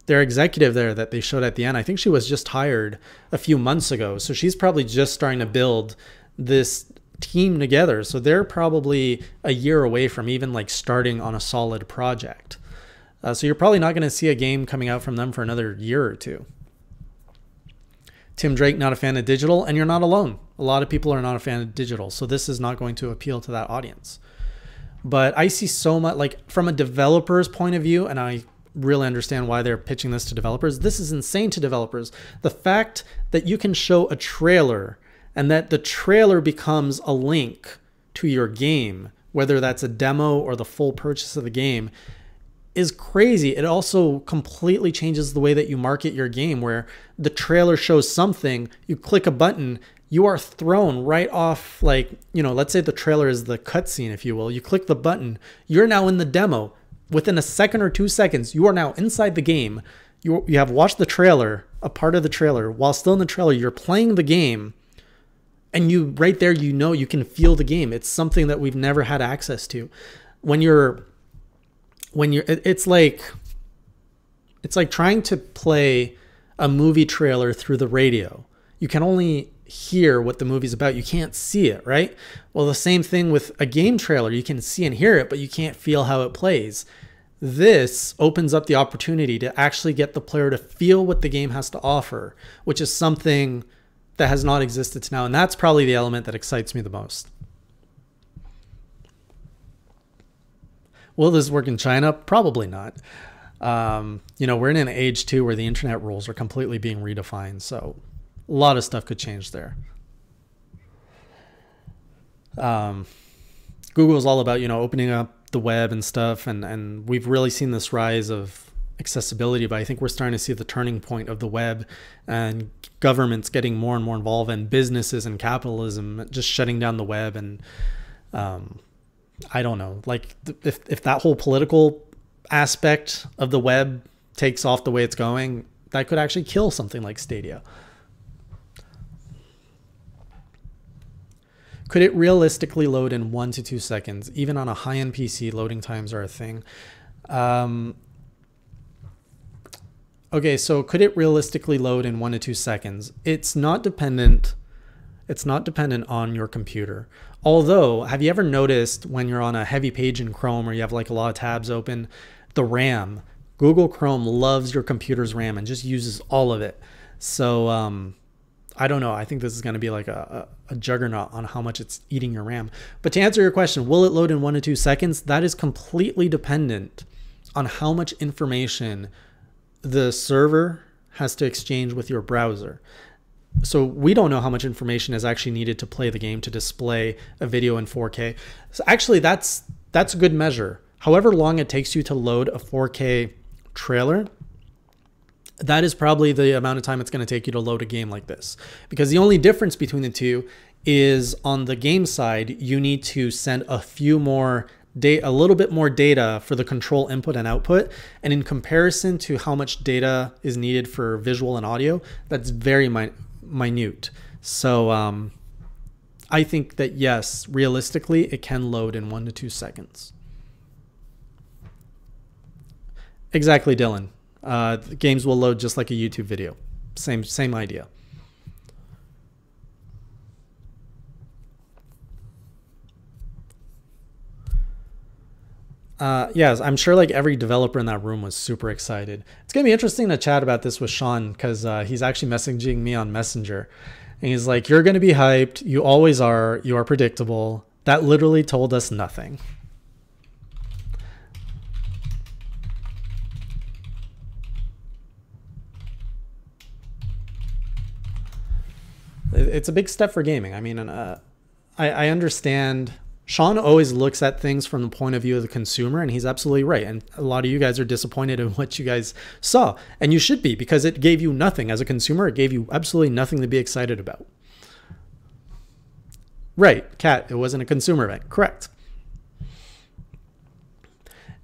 executive there that they showed at the end, I think she was just hired a few months ago, so she's probably just starting to build this team together. So they're probably a year away from even like starting on a solid project. So you're probably not going to see a game coming out from them for another year or two. Tim Drake, not a fan of digital, and you're not alone. A lot of people are not a fan of digital, so this is not going to appeal to that audience. But I see so much, like from a developer's point of view, and I really understand why they're pitching this to developers. This is insane to developers. The fact that you can show a trailer and that the trailer becomes a link to your game, whether that's a demo or the full purchase of the game, is crazy. It also completely changes the way that you market your game, where the trailer shows something, you click a button, you are thrown right off, like, you know, let's say the trailer is the cutscene, if you will. You click the button, you're now in the demo. Within a second or 2 seconds, you are now inside the game. You have watched the trailer, a part of the trailer. While still in the trailer, you're playing the game. And you right there, you know, you can feel the game. It's something that we've never had access to. It's like trying to play a movie trailer through the radio. You can only hear what the movie's about. You can't see it, right? Well, the same thing with a game trailer. You can see and hear it, but you can't feel how it plays. This opens up the opportunity to actually get the player to feel what the game has to offer, which is something that has not existed to now. And that's probably the element that excites me the most. Will this work in China? Probably not. You know, we're in an age too where the internet rules are completely being redefined. So a lot of stuff could change there. Google is all about, you know, opening up the web and stuff. And we've really seen this rise of accessibility, but I think we're starting to see the turning point of the web and governments getting more and more involved, and businesses and capitalism just shutting down the web. And I don't know, like if that whole political aspect of the web takes off the way it's going, that could actually kill something like Stadia. Could it realistically load in 1 to 2 seconds? Even on a high-end PC, loading times are a thing. Okay, so could it realistically load in 1 to 2 seconds? It's not dependent on your computer. Although, have you ever noticed when you're on a heavy page in Chrome or you have like a lot of tabs open, the RAM, Google Chrome loves your computer's RAM and just uses all of it. So I don't know. I think this is going to be like a juggernaut on how much it's eating your RAM. But to answer your question, will it load in 1 to 2 seconds? That is completely dependent on how much information the server has to exchange with your browser. So we don't know how much information is actually needed to play the game, to display a video in 4K. So actually, that's a good measure. However long it takes you to load a 4K trailer, that is probably the amount of time it's going to take you to load a game like this. Because the only difference between the two is on the game side, you need to send a little bit more data for the control input and output. And in comparison to how much data is needed for visual and audio, that's very minute. So I think that yes, realistically, it can load in 1 to 2 seconds. Exactly, Dylan. The games will load just like a YouTube video. Same idea. Yes, I'm sure like every developer in that room was super excited. It's going to be interesting to chat about this with Sean, because he's actually messaging me on Messenger. And he's like, you're going to be hyped. You always are. You are predictable. That literally told us nothing. It's a big step for gaming. I mean, I understand. Sean always looks at things from the point of view of the consumer, and he's absolutely right. And a lot of you guys are disappointed in what you guys saw. And you should be, because it gave you nothing. As a consumer, it gave you absolutely nothing to be excited about. Right, Kat, it wasn't a consumer event. Correct.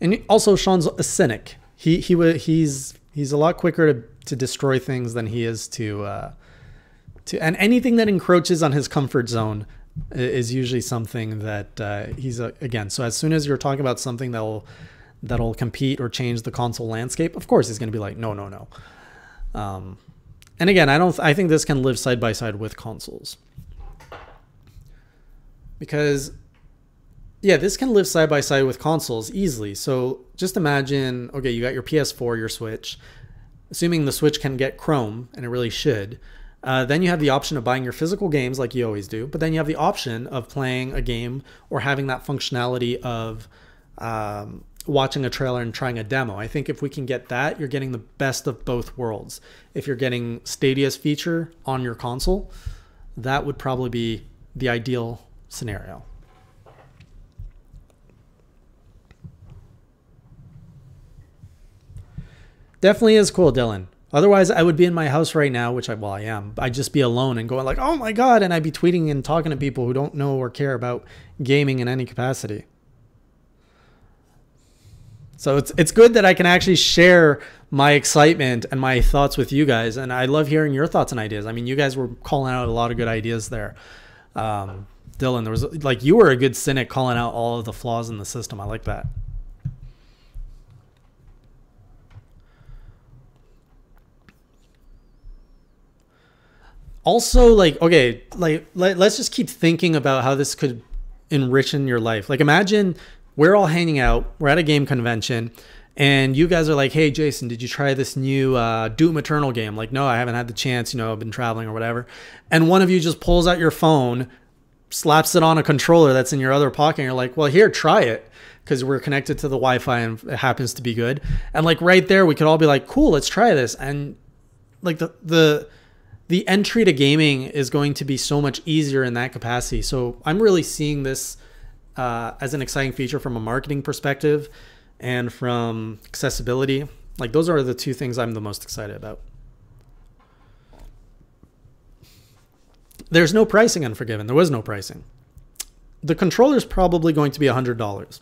And also, Sean's a cynic. He's a lot quicker to destroy things than he is and anything that encroaches on his comfort zone is usually something that he's against. So as soon as you're talking about something that'll compete or change the console landscape, of course he's going to be like, no. And again, I think this can live side by side with consoles, because yeah, this can live side by side with consoles easily. So just imagine, okay, you got your PS4, your Switch, assuming the Switch can get Chrome, and it really should. Then you have the option of buying your physical games like you always do, but then you have the option of playing a game or having that functionality of watching a trailer and trying a demo. I think if we can get that, you're getting the best of both worlds. If you're getting Stadia's feature on your console, that would probably be the ideal scenario. Definitely is cool, Dylan. Otherwise, I would be in my house right now, which I am. I'd just be alone and going like, oh my God. And I'd be tweeting and talking to people who don't know or care about gaming in any capacity. So it's good that I can actually share my excitement and my thoughts with you guys. And I love hearing your thoughts and ideas. I mean, you guys were calling out a lot of good ideas there. Dylan, there was like, you were a good cynic calling out all of the flaws in the system. I like that. Also, like, okay, like let's just keep thinking about how this could enrich in your life. Like, imagine we're all hanging out, we're at a game convention, and you guys are like, hey, Jason, did you try this new Doom Eternal game? Like, no, I haven't had the chance, I've been traveling or whatever. And one of you just pulls out your phone, slaps it on a controller that's in your other pocket, and you're like, well, here, try it, because we're connected to the Wi-Fi and it happens to be good. And like right there, we could all be like, cool, let's try this. And like the entry to gaming is going to be so much easier in that capacity. So I'm really seeing this as an exciting feature from a marketing perspective and from accessibility. Like, those are the two things I'm the most excited about. There's no pricing on Forgiven. There was no pricing. The controller is probably going to be $100.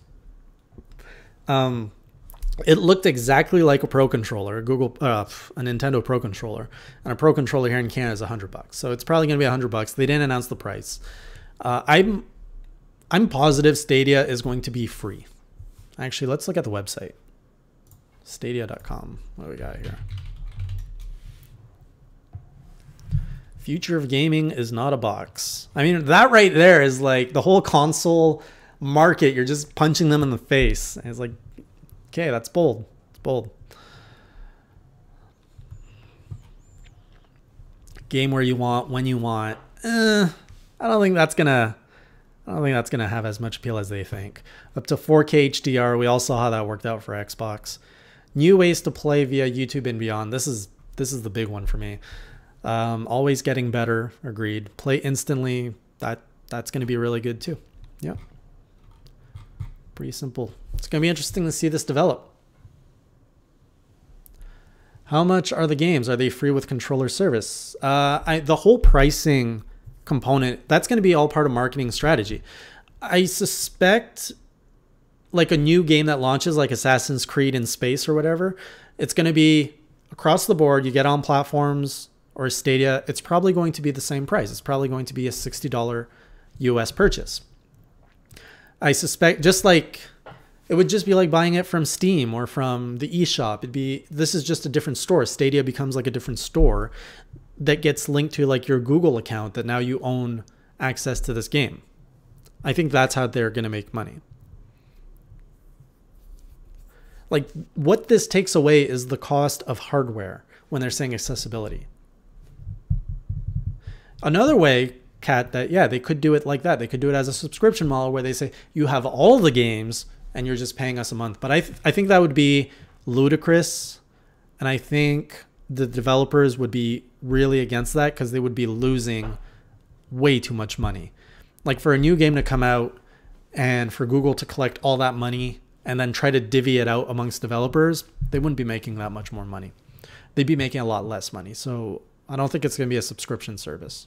It looked exactly like a Pro controller, a Nintendo Pro controller, and a Pro controller here in Canada is $100. So it's probably going to be $100. They didn't announce the price. I'm positive Stadia is going to be free. Actually, let's look at the website. Stadia.com. What do we got here? Future of gaming is not a box. I mean, that right there is like the whole console market. You're just punching them in the face. And it's like, okay, that's bold. It's bold. Game where you want, when you want. I don't think that's gonna have as much appeal as they think. Up to 4K HDR. We all saw how that worked out for Xbox. New ways to play via YouTube and beyond. This is the big one for me. Always getting better. Agreed. Play instantly. That's going to be really good too. Yeah. Pretty simple. It's going to be interesting to see this develop. How much are the games? Are they free with controller service? The whole pricing component, that's going to be all part of marketing strategy. I suspect like a new game that launches like Assassin's Creed in space or whatever, it's going to be across the board. You get on platforms or Stadia, it's probably going to be the same price. It's probably going to be a $60 US purchase. I suspect just like it would just be like buying it from Steam or from the eShop. This is just a different store. Stadia becomes like a different store that gets linked to like your Google account that now you own access to this game. I think that's how they're going to make money. Like what this takes away is the cost of hardware when they're saying accessibility. Another way, Kat, that yeah, they could do it like that. They could do it as a subscription model where they say you have all the games and you're just paying us a month. But I think that would be ludicrous. And I think the developers would be really against that because they would be losing way too much money. Like for a new game to come out and for Google to collect all that money and then try to divvy it out amongst developers, they wouldn't be making that much more money. They'd be making a lot less money. So I don't think it's going to be a subscription service.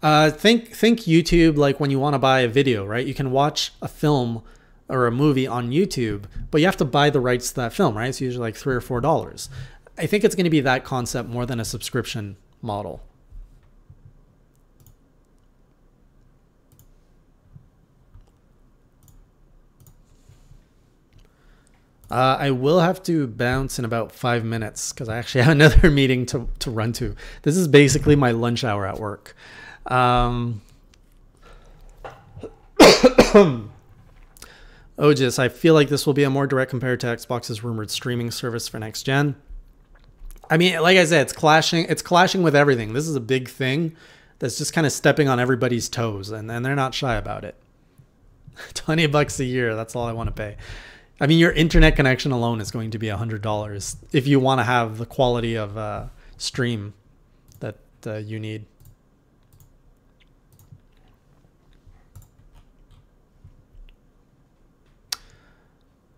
Think YouTube, like when you want to buy a video, right? You can watch a film or a movie on YouTube, but you have to buy the rights to that film, right? It's usually like $3 or $4. I think it's going to be that concept more than a subscription model. I will have to bounce in about 5 minutes because I actually have another meeting to run to. This is basically my lunch hour at work. Ojis, I feel like this will be a more direct compare to Xbox's rumored streaming service for next gen. I mean, like I said, it's clashing with everything. This is a big thing that's just kind of stepping on everybody's toes, and they're not shy about it. $20 a year, that's all I want to pay. I mean, your internet connection alone is going to be $100 if you want to have the quality of stream that you need.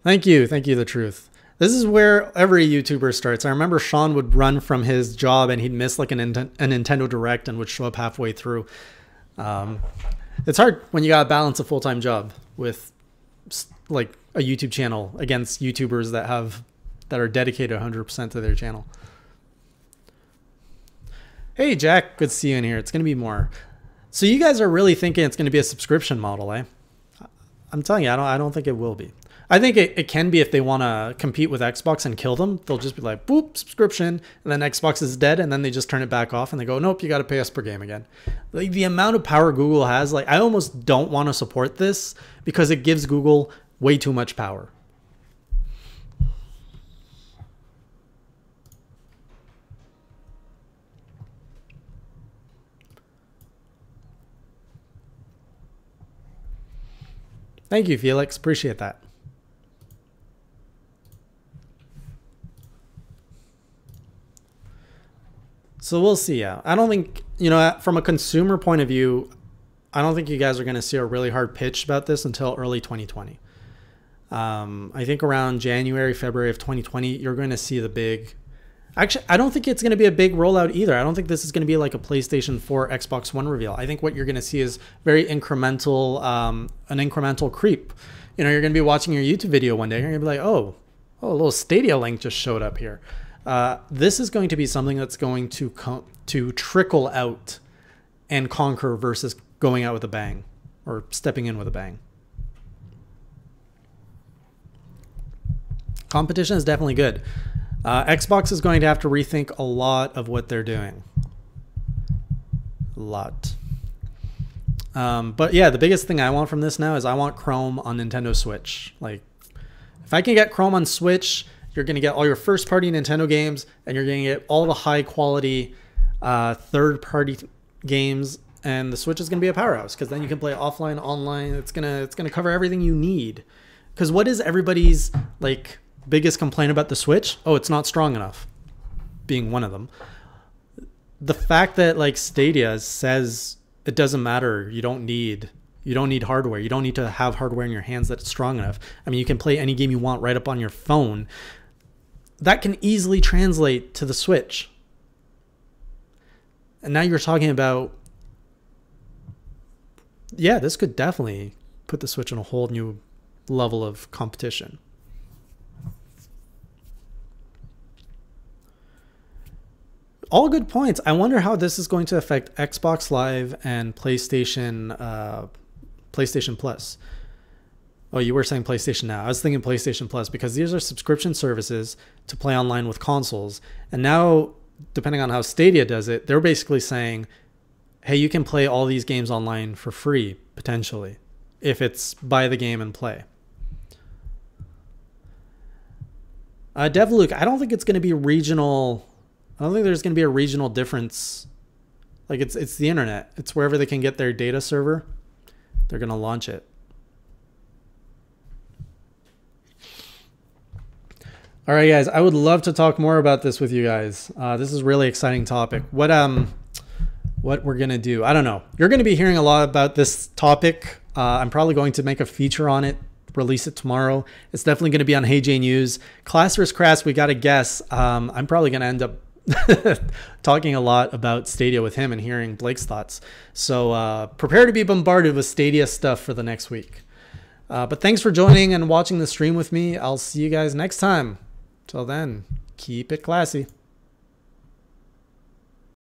Thank you, The Truth. This is where every YouTuber starts. I remember Sean would run from his job and he'd miss like a Nintendo Direct and would show up halfway through. It's hard when you gotta balance a full-time job with like a YouTube channel against YouTubers that are dedicated 100% to their channel. Hey Jack, good to see you in here. It's gonna be more. So you guys are really thinking it's gonna be a subscription model, eh? I'm telling you, I don't think it will be. I think it can be if they want to compete with Xbox and kill them. They'll just be like, boop, subscription, and then Xbox is dead, and then they just turn it back off, and they go, nope, you got to pay us per game again. Like the amount of power Google has, like I almost don't want to support this because it gives Google way too much power. Thank you, Felix. Appreciate that. So we'll see. Yeah, I don't think, from a consumer point of view, I don't think you guys are going to see a really hard pitch about this until early 2020. I think around January, February of 2020, you're going to see the big... Actually, I don't think it's going to be a big rollout either. I don't think this is going to be like a PlayStation 4, Xbox One reveal. I think what you're going to see is very incremental, an incremental creep. You know, you're going to be watching your YouTube video one day. You're going to be like, oh, a little Stadia link just showed up here. This is going to be something that's going to trickle out and conquer versus going out with a bang or stepping in with a bang. Competition is definitely good. Xbox is going to have to rethink a lot of what they're doing. A lot. But yeah, the biggest thing I want from this now is I want Chrome on Nintendo Switch. Like, if I can get Chrome on Switch, you're going to get all your first-party Nintendo games, and you're going to get all the high-quality third-party games, and the Switch is going to be a powerhouse because then you can play offline, online. It's gonna cover everything you need. Because what is everybody's like biggest complaint about the Switch? Oh, it's not strong enough, being one of them. The fact that like Stadia says it doesn't matter, you don't need hardware. You don't need to have hardware in your hands that's strong enough. I mean, you can play any game you want right up on your phone. That can easily translate to the Switch. And now you're talking about, yeah, this could definitely put the Switch in a whole new level of competition. All good points. I wonder how this is going to affect Xbox Live and PlayStation Plus. Oh, you were saying PlayStation Now. I was thinking PlayStation Plus because these are subscription services to play online with consoles. And now, depending on how Stadia does it, they're basically saying, hey, you can play all these games online for free, potentially, if it's buy the game and play. Devluke, I don't think it's going to be regional. I don't think there's going to be a regional difference. Like it's the internet. It's wherever they can get their data server. They're going to launch it. All right, guys. I would love to talk more about this with you guys. This is a really exciting topic. What we're going to do, I don't know. You're going to be hearing a lot about this topic. I'm probably going to make a feature on it, release it tomorrow. It's definitely going to be on Hey J News. Class vs. Crass, we got to guess. I'm probably going to end up talking a lot about Stadia with him and hearing Blake's thoughts. So prepare to be bombarded with Stadia stuff for the next week. But thanks for joining and watching the stream with me. I'll see you guys next time. Till then, keep it classy.